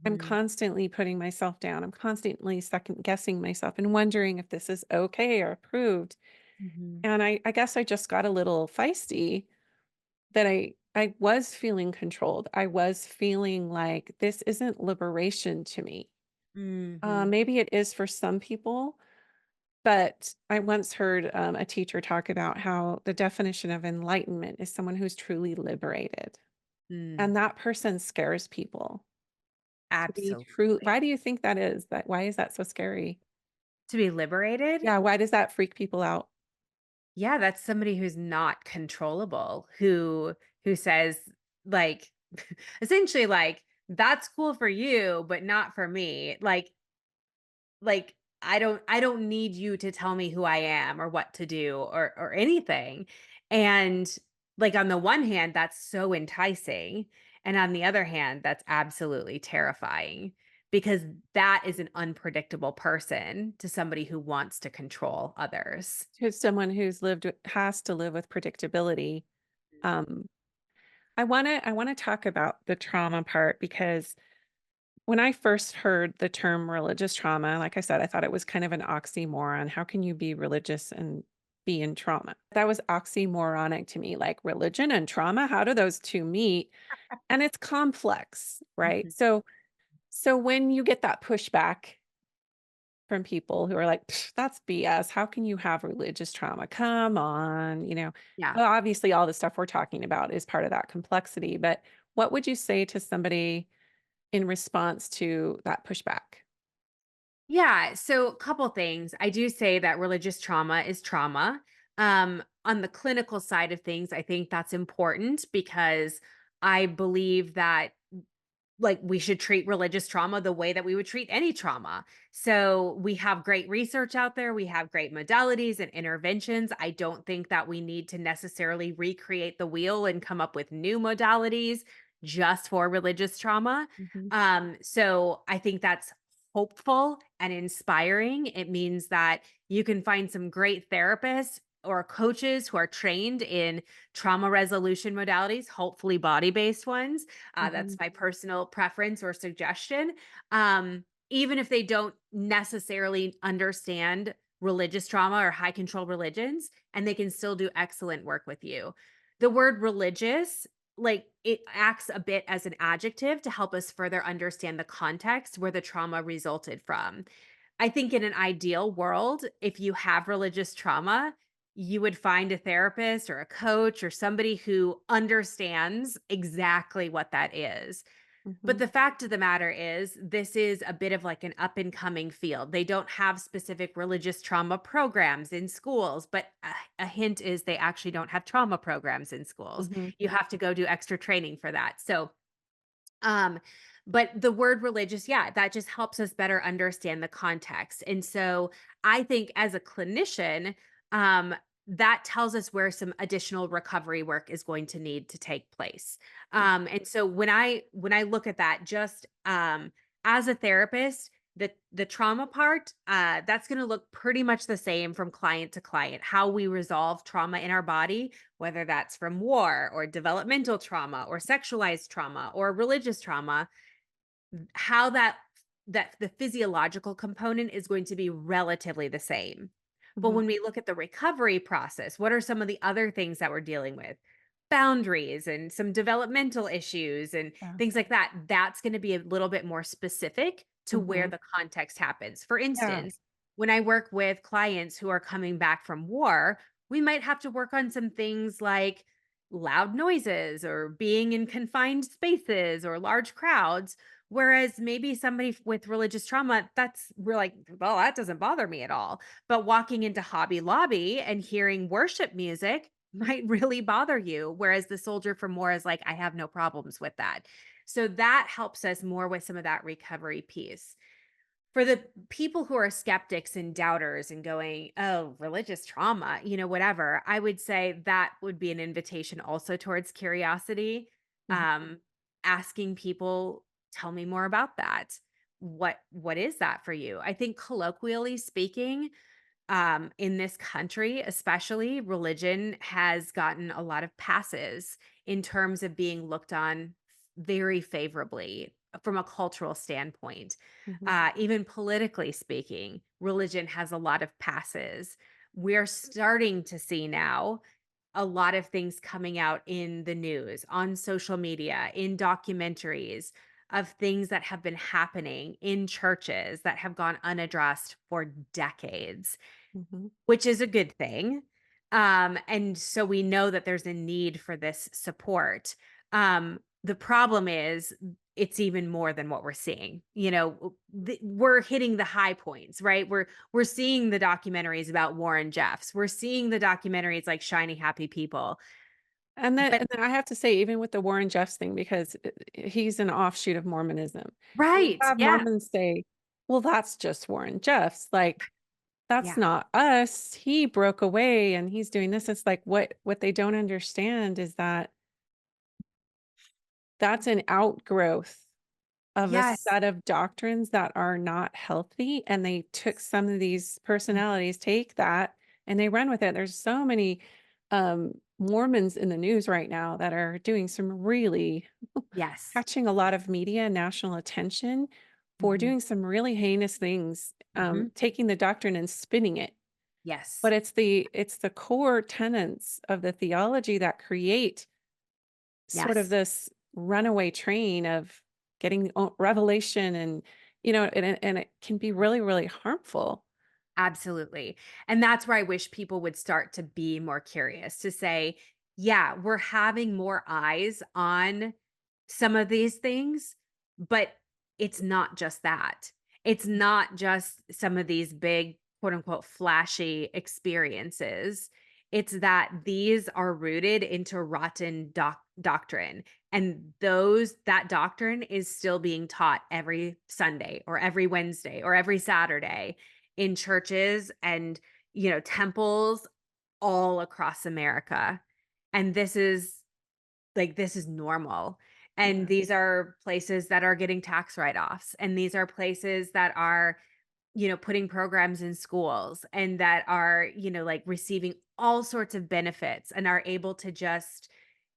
I'm Mhm. constantly putting myself down. I'm constantly second guessing myself and wondering if this is okay or approved. Mhm. And I guess I just got a little feisty that I was feeling controlled. I was feeling like this isn't liberation to me. Mhm. Maybe it is for some people, but I once heard a teacher talk about how the definition of enlightenment is someone who's truly liberated. Mm. And that person scares people to be true. Absolutely. Why do you think that is? Why is that so scary? To be liberated? Yeah, why does that freak people out? Yeah, that's somebody who's not controllable, who says, like, essentially, like, "That's cool for you, but not for me." Like, I don't need you to tell me who I am or what to do or anything. And, like, on the one hand, that's so enticing, and on the other hand, that's absolutely terrifying because that is an unpredictable person to somebody who wants to control others. To someone who's has to live with predictability. Um, I wanna talk about the trauma part because when I first heard the term religious trauma, like I said, I thought it was kind of an oxymoron. How can you be religious and be in trauma. That was oxymoronic to me, like religion and trauma, how do those 2 meet? And it's complex, right? Mhm. So when you get that pushback from people who are like, "Psh, that's BS. How can you have religious trauma? Come on." Yeah. Well, obviously, all the stuff we're talking about is part of that complexity. But what would you say to somebody in response to that pushback? Yeah, so a couple things. I do say that religious trauma is trauma. On the clinical side of things, I think that's important because I believe that like we should treat religious trauma the way that we would treat any trauma. So we have great research out there, we have great modalities and interventions. I don't think that we need to necessarily recreate the wheel and come up with new modalities just for religious trauma. Mhm, So I think that's hopeful and inspiring. It means that you can find some great therapists or coaches who are trained in trauma resolution modalities, hopefully body based ones. That's mhm, my personal preference or suggestion. Even if they don't necessarily understand religious trauma or high control religions, and they can still do excellent work with you. The word religious, like it acts a bit as an adjective to help us further understand the context where the trauma resulted from. I think in an ideal world, if you have religious trauma, you would find a therapist or a coach or somebody who understands exactly what that is. But mhm, the fact of the matter is, this is a bit of like an up and coming field. They don't have specific religious trauma programs in schools, but a hint is they actually don't have trauma programs in schools. mhm, You have to go do extra training for that. Um, but the word religious, yeah, that just helps us better understand the context. And so I think as a clinician, um, that tells us where some additional recovery work is going to need to take place. And so when I look at that, just as a therapist, the trauma part, that's going to look pretty much the same from client to client. How we resolve trauma in our body, whether that's from war or developmental trauma or sexualized trauma or religious trauma, how that the physiological component is going to be relatively the same. But mhm. when we look at the recovery process, what are some of the other things that we're dealing with? Boundaries and some developmental issues and Yeah. things like that. That's going to be a little bit more specific to where Mhm. the context happens. For Yeah. instance, when I work with clients who are coming back from war, we might have to work on some things like loud noises or being in confined spaces or large crowds. Whereas maybe somebody with religious trauma, we're like, well, that doesn't bother me at all. But walking into Hobby Lobby and hearing worship music might really bother you. Whereas the soldier from war is like, I have no problems with that. So that helps us more with some of that recovery piece. For the people who are skeptics and doubters and going, oh, religious trauma, whatever, I would say that would be an invitation also towards curiosity. Mhm, Um, Asking people, tell me more about that. What is that for you? I think colloquially speaking, in this country, especially, religion has gotten a lot of passes in terms of being looked on very favorably from a cultural standpoint. mhm, Even politically speaking, religion has a lot of passes. We're starting to see now a lot of things coming out in the news, on social media, in documentaries of things that have been happening in churches that have gone unaddressed for decades, mhm. which is a good thing. And so we know that there's a need for this support. The problem is it's even more than what we're seeing. We're hitting the high points, right? We're seeing the documentaries about Warren Jeffs. We're seeing the documentaries like Shiny Happy People. And then But and then I have to say, even with the Warren Jeffs thing, because he's an offshoot of Mormonism. You right, have yeah, Mormons say, "Well, that's just Warren Jeffs." Like, that's yeah, not us. He broke away and he's doing this. It's like what they don't understand is that that's an outgrowth of a yes, set of doctrines that are not healthy, and they took some of these personalities, take that, and they run with it. There's so many, Mormons in the news right now that are doing some really yes, catching a lot of media and national attention for mhm, doing some really heinous things, mhm, taking the doctrine and spinning it. Yes. but it's the core tenets of the theology that create sort of Yes. this runaway train of getting revelation, and it can be really, really harmful. Absolutely. And that's where I wish people would start to be more curious to say, yeah, we're having more eyes on some of these things, but it's not just that. It's not just some of these big, quote unquote, flashy experiences. It's that these are rooted into rotten doctrine. And that doctrine is still being taught every Sunday or every Wednesday or every Saturday in churches and, temples all across America. And this is normal. And Yeah. these are places that are getting tax write-offs. And these are places that are, putting programs in schools and that are, like receiving all sorts of benefits and are able to just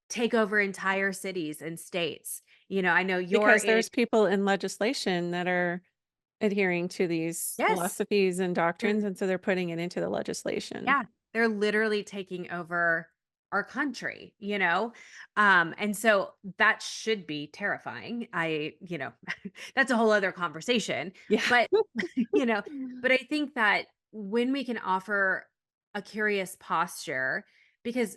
take over entire cities and states. I know you're Because in. there's people in legislation that are adhering to these Yes. philosophies and They're doctrines, and so they're putting it into the legislation. Yeah, they're literally taking over our country, and so that should be terrifying. That's a whole other conversation, Yeah. but, you know, but I think that when we can offer a curious posture because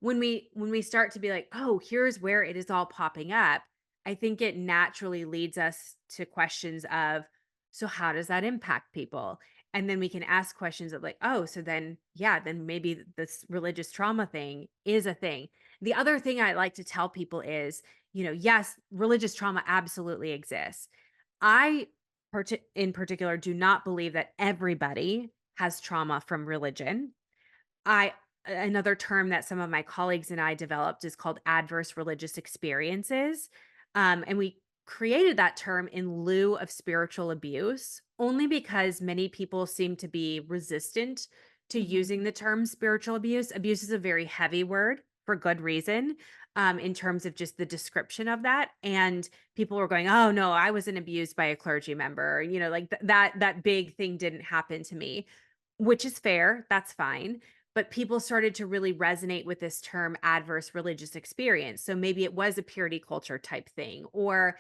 when we start to be like, "Oh, here's where it is all popping up," I think it naturally leads us to questions of, "So how does that impact people?" And then we can ask questions of like, "Oh, so then yeah, then maybe this religious trauma thing is a thing." The other thing I like to tell people is, yes, religious trauma absolutely exists. I in particular do not believe that everybody has trauma from religion. I Another term that some of my colleagues and I developed is called adverse religious experiences. And we created that term in lieu of spiritual abuse, only because many people seem to be resistant to Mhm. using the term spiritual abuse. Abuse is a very heavy word for good reason, in terms of just the description of that. And people were going, "Oh no, I wasn't abused by a clergy member." Like that big thing didn't happen to me, which is fair. That's fine, but people started to really resonate with this term adverse religious experience. So maybe it was a purity culture type thing, or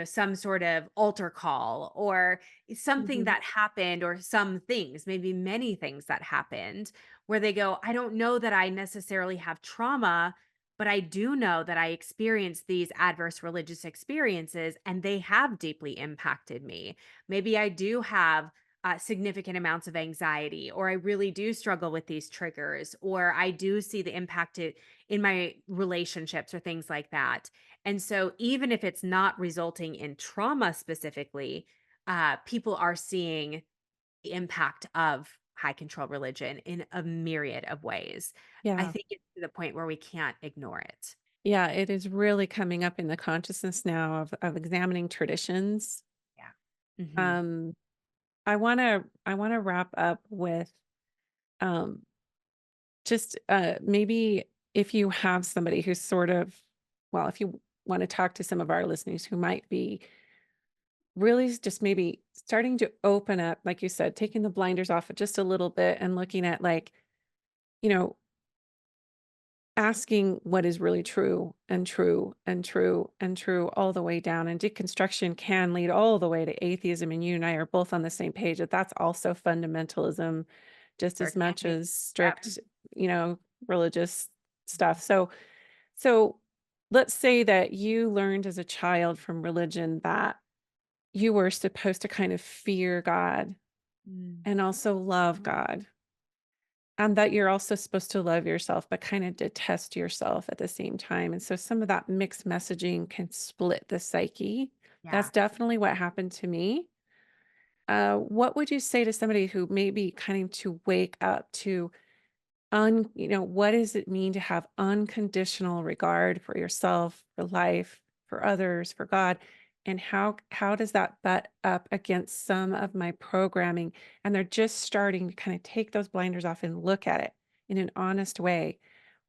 some sort of altar call, or something Mhm. that happened, or some things, maybe many things that happened, where they go, I don't know that I necessarily have trauma, but I do know that I experienced these adverse religious experiences and they have deeply impacted me. Maybe I do have significant amounts of anxiety, or I really do struggle with these triggers, or I do see the impact in my relationships or things like that. And so, even if it's not resulting in trauma specifically, people are seeing the impact of high control religion in a myriad of ways. I Yeah. think it's to the point where we can't ignore it. Yeah, it is really coming up in the consciousness now of examining traditions. Yeah. Hmm. Um, I wanna wrap up with, um, just, maybe if you have somebody who's sort of, well, if you wanna talk to some of our listeners who might be really just maybe starting to open up, like you said, taking the blinders off just a little bit and looking at, like, you know, asking what is really true and true and true and true all the way down. And deconstruction can lead all the way to atheism. And you and I are both on the same page that that's also fundamentalism, just Sure as much can. as Yep. strict, you know, religious stuff. So let's say that you learned as a child from religion that you were supposed to kind of fear God Mm. and also love God. And that you're also supposed to love yourself, but kind of detest yourself at the same time. And so some of that mixed messaging can split the psyche. That's Yeah. definitely what happened to me. What would you say to somebody who may be kind of to wake up to what does it mean to have unconditional regard for yourself, for life, for others, for God? And how does that butt up against some of my programming? And they're just starting to kind of take those blinders off and look at it in an honest way.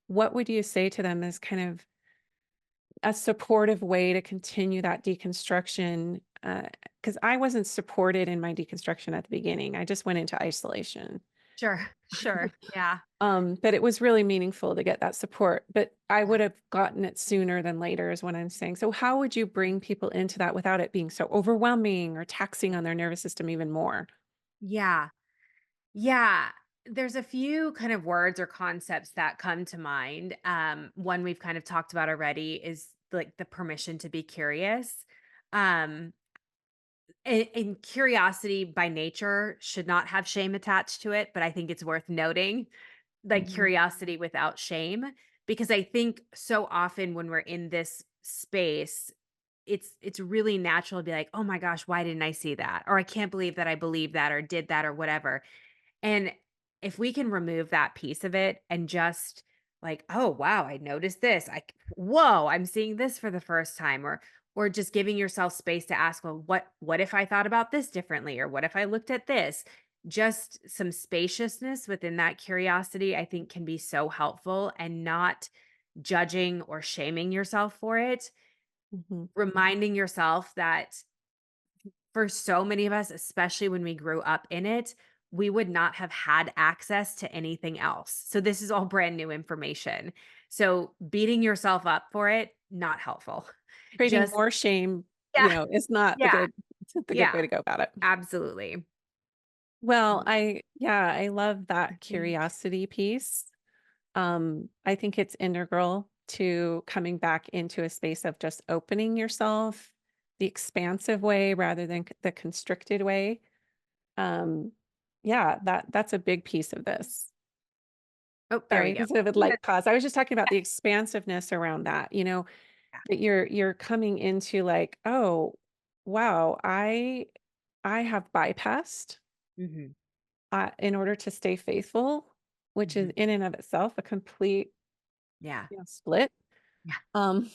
What would you say to them as kind of a supportive way to continue that deconstruction, because I wasn't supported in my deconstruction at the beginning. I just went into isolation. Sure, sure. Yeah. But it was really meaningful to get that support. But I Yeah. would have gotten it sooner than later, is what I'm saying. So, how would you bring people into that without it being so overwhelming or taxing on their nervous system even more? Yeah. Yeah. There's a few kind of words or concepts that come to mind. One we've kind of talked about already is like the permission to be curious. Um, and curiosity by nature should not have shame attached to it, but I think it's worth noting, like, Mhm, curiosity without shame, because I think so often when we're in this space, it's really natural to be like, "Oh my gosh, why didn't I see that?" Or, "I can't believe that I believed that or did that," or whatever. And if we can remove that piece of it and just like, "Oh, wow, I noticed this. Whoa, I'm seeing this for the first time," or just giving yourself space to ask, "Well, what if I thought about this differently? Or what if I looked at this?" Just some spaciousness within that curiosity, I think can be so helpful, and not judging or shaming yourself for it. mhm. Reminding yourself that for so many of us, especially when we grew up in it, we would not have had access to anything else. So this is all brand new information. So beating yourself up for it, not helpful. Creating Just more shame, yeah, is not yeah, the good way yeah, to go about it. absolutely. Well, Mm, I love I that think curiosity piece. I think it's integral to coming back into a space of just opening yourself the expansive way rather than the constricted way. Um, yeah, that's a big piece of this. oh, there we Sorry, go. because of a Yeah, light pause. I was just talking about the expansiveness around that, yeah. that you're coming into like, oh, wow, I have bypassed Mhm, in order to stay faithful, which is mhm. in and of itself a complete, Yeah, split. yeah, Um,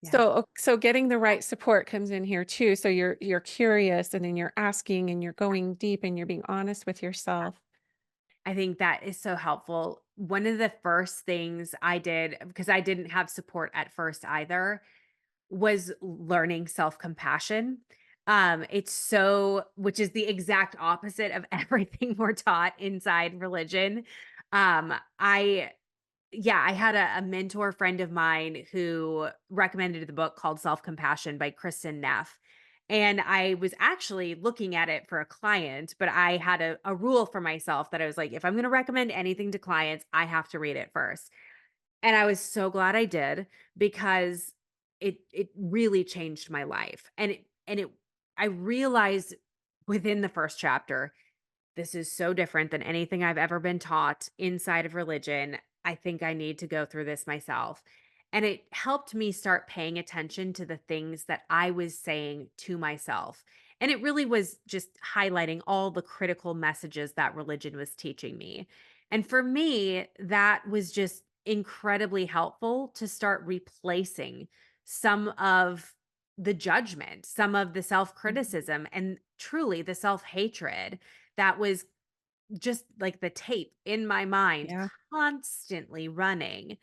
yeah. so getting the right support comes in here too. So you're curious and then you're asking and you're going deep and you're being honest with yourself. I think that is so helpful. One of the first things I did, because I didn't have support at first either, was learning self-compassion. It's so which is the exact opposite of everything we're taught inside religion. I Yeah, I had a mentor friend of mine who recommended the book called Self-Compassion by Kristen Neff. And I was actually looking at it for a client, but I had a rule for myself that I was like, if I'm going to recommend anything to clients, I have to read it first. And I was so glad I did, because it really changed my life. And it I realized within the first chapter, this is so different than anything I've ever been taught inside of religion. I think I need to go through this myself. And it helped me start paying attention to the things that I was saying to myself. And it really was just highlighting all the critical messages that religion was teaching me. And for me, that was just incredibly helpful to start replacing some of the judgment, some of the self Mhm. criticism, and truly the self hatred that was just like the tape in my mind Yeah. constantly running.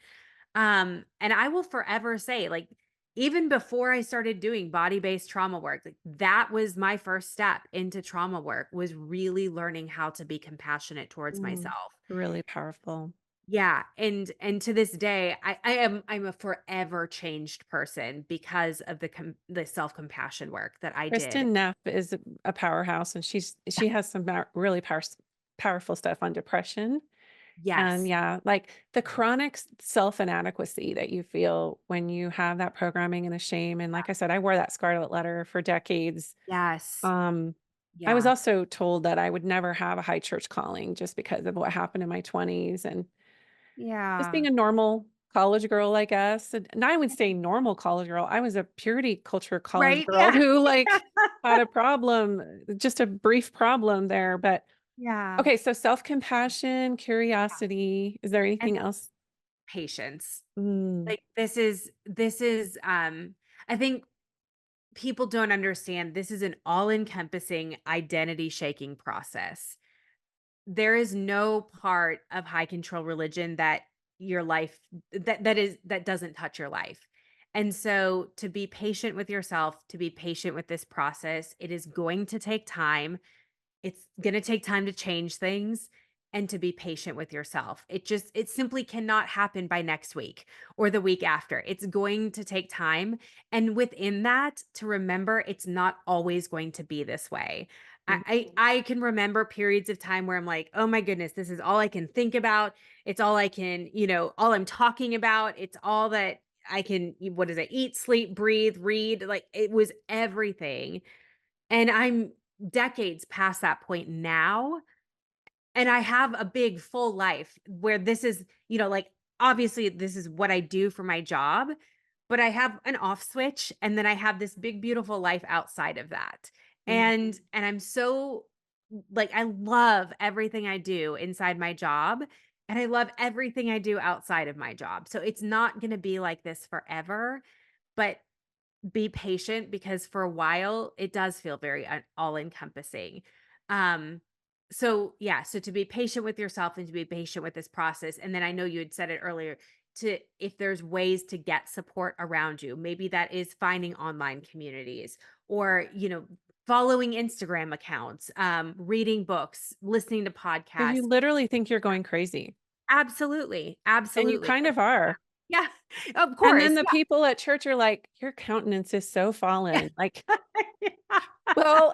And I will forever say, like, even before I started doing body-based trauma work, like, that was my first step into trauma work, was really learning how to be compassionate towards Mm, myself. really powerful. Yeah, and to this day, I'm a forever changed person because of the self-compassion work that I did. Kristen Neff is a powerhouse, and Yeah. she has some really powerful stuff on depression. And Yes. yeah, like the chronic self inadequacy that you feel when you have that programming and the shame. And like I said, I wore that scarlet letter for decades. Yes. Um, I was Yeah. also told that I would never have a high church calling just because of what happened in my 20s and just Yeah. being a normal college girl, I guess. And I would say normal college girl. I was a purity culture college Right? girl Yeah. who like had a problem, just a brief problem there. But Yeah. okay, so self-compassion, Yeah. curiosity. Is there And anything else? patience. Mm, Like, I think people don't understand, this is an all-encompassing identity shaking process. There is no part of high control religion that your life that doesn't touch your life. And so to be patient with yourself, to be patient with this process, it is going to take time. It's gonna take time to change things and to be patient with yourself. It simply cannot happen by next week or the week after. It's going to take time, and within that, to remember it's not always going to be this way. I Mhm. I can remember periods of time where I'm like, "Oh my goodness, this is all I can think about. It's all I can, all I'm talking about. It's all that I can what is it? Eat, sleep, breathe, read." Like, it was everything. And I'm decades past that point now, and I have a big full life where this is, like, obviously this is what I do for my job, but I have an off switch and then I have this big beautiful life outside of that. Mhm. And I'm so like I love everything I do inside my job and I love everything I do outside of my job. So it's not going to be like this forever, but be patient because for a while it does feel very all encompassing. Um so yeah, so to be patient with yourself and to be patient with this process, and then I know you had said it earlier, to if there's ways to get support around you, maybe that is finding online communities or following Instagram accounts, reading books, listening to 'Cause you podcasts. literally think you're going crazy, Absolutely, and you absolutely. kind of are. Yeah, of And then course. the people at church are like, "Your countenance is so Yeah. fallen." Like, Yeah. well,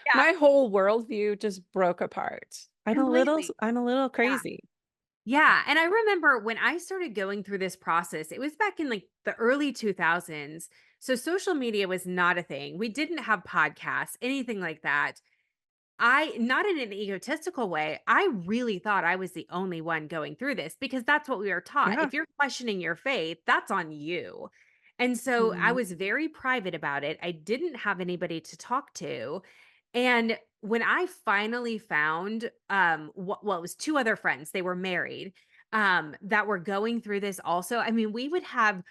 Yeah, my whole worldview just broke apart. completely. I'm a little Yeah. crazy. Yeah, and I remember when I started going through this process, it was back in, like, the early 2000s, so social media was not a thing. We didn't have podcasts, anything like that. I not in an egotistical way, I really thought I was the only one going through this because that's what we were taught. Yeah. If you're questioning your faith, that's on you. And so I Mhm. was very private about it. I didn't have anybody to talk to. And when I finally found well, it was two other friends, they were married, that were going through this also. I mean, we would have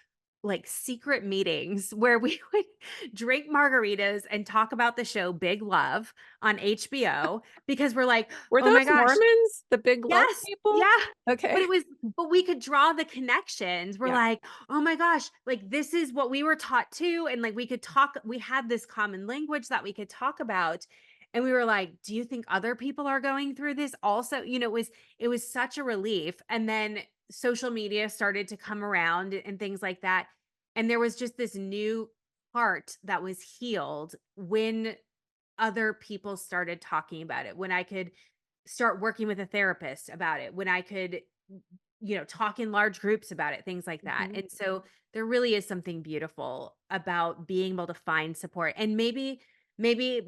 like secret meetings where we would drink margaritas and talk about the show Big Love on HBO because we're like, Were "Oh my those gosh." Mormons, the big love Yes, people? yeah, Okay. but we could draw the connections. We're Yeah. like, "Oh my gosh, like, this is what we were taught too," and, like, we had this common language that we could talk about, and we were like, "Do you think other people are going through this also?" It was such a relief, and then social media started to come around and things like that, and there was just this new heart that was healed when other people started talking about it, when I could start working with a therapist about it, when I could, talk in large groups about it, things like that. Mhm. And so there really is something beautiful about being able to find support. And maybe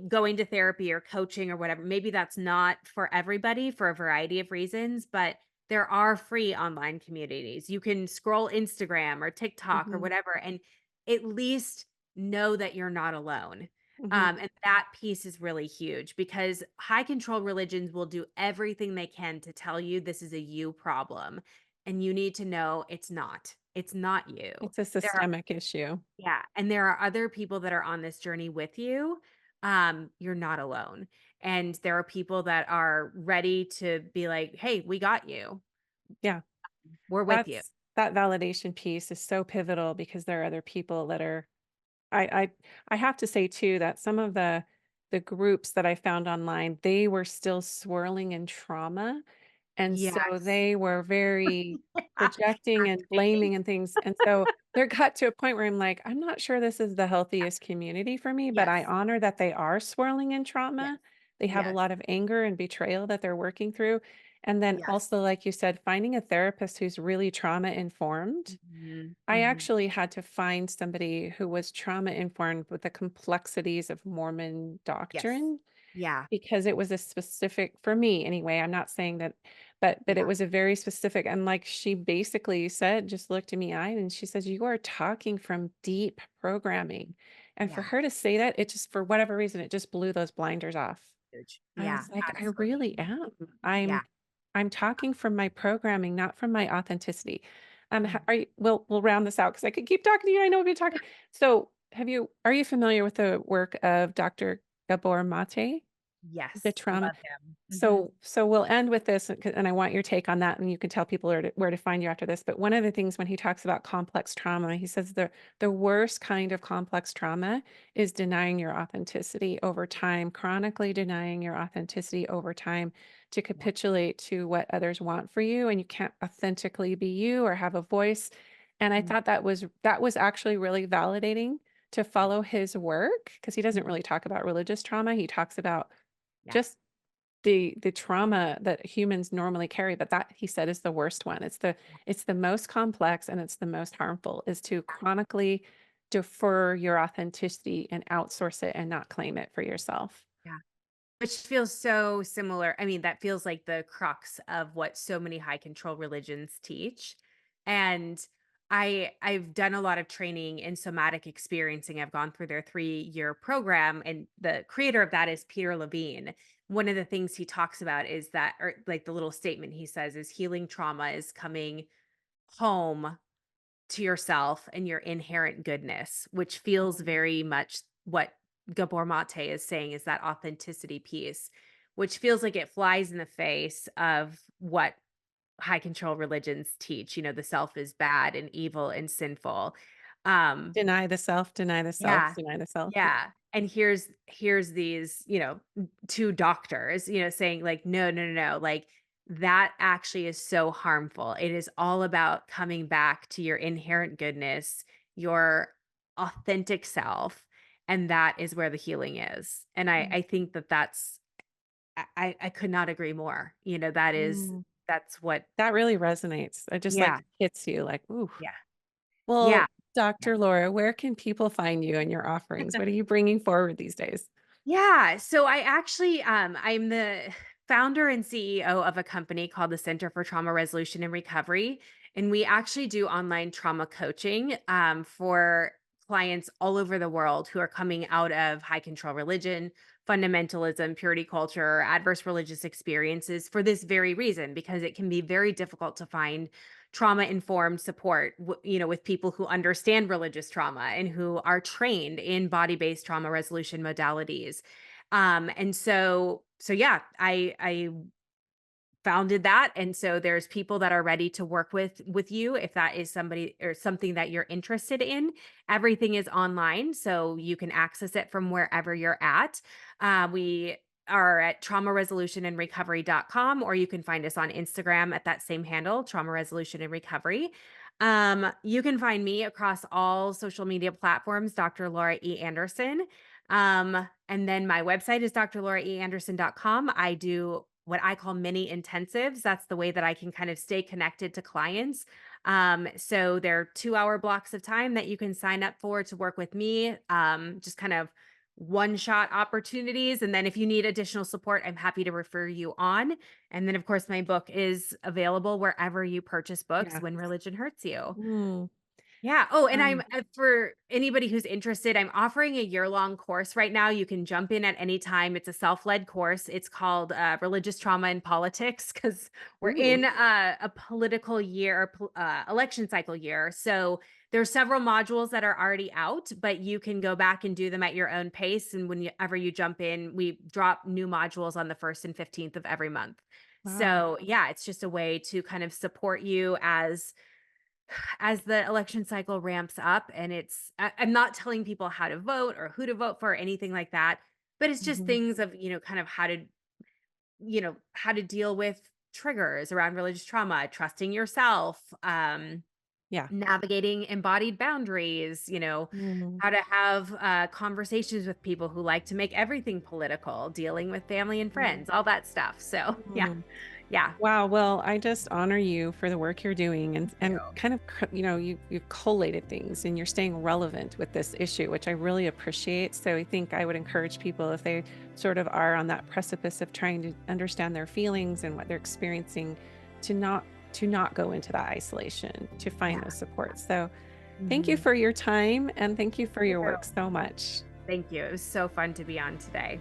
going to therapy or coaching or whatever, maybe that's not for everybody for a variety of reasons, but there are free online communities. You can scroll Instagram or TikTok or Mhm. whatever and at least know that you're not alone. Mhm. And that piece is really huge because high control religions will do everything they can to tell you this is a you problem. And you need to know it's not. It's not you. It's a There are, systemic issue. yeah. And there are other people that are on this journey with you. You're not alone. And there are people that are ready to be like, hey, we got you. Yeah. We're with you. That validation piece is so pivotal because there are other people that are I I have to say too that some of the groups that I found online, they were still swirling in trauma. And so Yes. they were very projecting and Activating. blaming and things. And so there got to a point where I'm like, I'm not sure this is the healthiest community for me, but I Yes. honor that they are swirling in Yes. trauma. They have a Yes. lot of anger and betrayal that they're working through. And then Yes. also, like you said, finding a therapist who's really trauma informed. Mhm. I Mhm. actually had to find somebody who was trauma informed with the complexities of Mormon Yes. doctrine Yeah. because it was a specific for me anyway, I'm not saying that but it Yeah. was a very specific and like she basically said, just looked at me eyed and she says, "You are talking from deep programming." And for Yeah. her to say that, it just for whatever reason, it just blew those blinders off. Huge. I Yeah, was like, "I absolutely. really am. Yeah. I'm talking from my programming, not from my authenticity." Mm. Are you we'll round this out because I could keep talking to you. I know we've been talking. So, are you familiar with the work of Dr. Gabor Mate? The Yes, trauma. love him. Mhm. So we'll end with this, and I want your take on that, and you can tell people where to find you after this. But one of the things when he talks about complex trauma, he says the worst kind of complex trauma is denying your authenticity over time, chronically denying your authenticity over time to Yeah. capitulate to what others want for you, and you can't authentically be you or have a voice. And I Mm, thought that was actually really validating to yeah. follow his work because he doesn't Mhm. really talk about religious trauma. He talks about Yeah. just the trauma that humans normally carry, but that he said is the worst one. It's the most complex and it's the most harmful is to chronically defer your authenticity and outsource it and not claim it for yourself. Yeah. Which feels so similar. I mean, that feels like the crux of what so many high control religions teach. And I've done a lot of training in somatic experiencing. I've gone through their 3-year program, and the creator of that is Peter Levine. One of the things he talks about is that, or like the little statement he says, is healing trauma is coming home to yourself and your inherent goodness, which feels very much what Gabor Mate is saying, is that authenticity piece, which feels like it flies in the face of what high control religions teach. The self is bad and evil and sinful. Um, Deny the self, deny the self, yeah. deny the self. Yeah. Yeah. And here's these, 2 doctors, saying like, "No, no, no, no, like, that actually is so harmful. It is all about coming back to your inherent goodness, your authentic self, and that is where the healing is." And I Mm. I think that that's I could not agree more. Mm. That's what. That really resonates. It just Yeah. like hits you like, ooh. Yeah. Yeah. Well, Yeah. Dr. Laura, where can people find you and your offerings? What are you bringing forward these days? Yeah, so I'm the founder and CEO of a company called the Center for Trauma Resolution and Recovery, and we actually do online trauma coaching for clients all over the world who are coming out of high control religion, fundamentalism, purity culture, adverse religious experiences for this very reason, because it can be very difficult to find trauma informed support with people who understand religious trauma and who are trained in body based trauma resolution modalities. And so yeah, I founded that, and so there's people that are ready to work with you if that is somebody or something that you're interested in. Everything is online, so you can access it from wherever you're at. We are at traumaresolutionandrecovery.com, or you can find us on Instagram at that same handle, trauma resolution and recovery. You can find me across all social media platforms, Dr. Laura E. Anderson. And then my website is drlauraeanderson.com. I do what I call mini intensives. That's the way that I can kind of stay connected to clients. So there are 2-hour blocks of time that you can sign up for to work with me. Just kind of one shot opportunities. And then if you need additional support, I'm happy to refer you on. And then, of course, my book is available wherever you purchase books, Yeah. When Religion Hurts You. Mm. Yeah. Oh, and I'm Um, for anybody who's interested, I'm offering a year-long course right now. You can jump in at any time. It's a self-led course. It's called Religious Trauma and Politics, because we're in ooh, a political year, election cycle year. So there's several modules that are already out, but you can go back and do them at your own pace. And whenever you jump in, we drop new modules on the 1st and 15th of every month. wow. So yeah, it's just a way to kind of support you as the election cycle ramps up. And I'm not telling people how to vote or who to vote for or anything like that, but it's just Mhm. things of, kind of how to deal with triggers around religious trauma, trusting yourself, Yeah. navigating embodied boundaries, Mm. how to have conversations with people who like to make everything political, dealing with family and Mm. friends, all that stuff. So yeah, Mm. yeah. Wow, well, I just honor you for the work you're doing and You. kind of you collated things and you're staying relevant with this issue, which I really appreciate. So I think I would encourage people if they sort of are on that precipice of trying to understand their feelings and what they're experiencing to not go into that isolation, to find Yeah. those supports. So thank you Mhm. for your time and thank you for Thank your you. work so much. Thank you. It was so fun to be on today.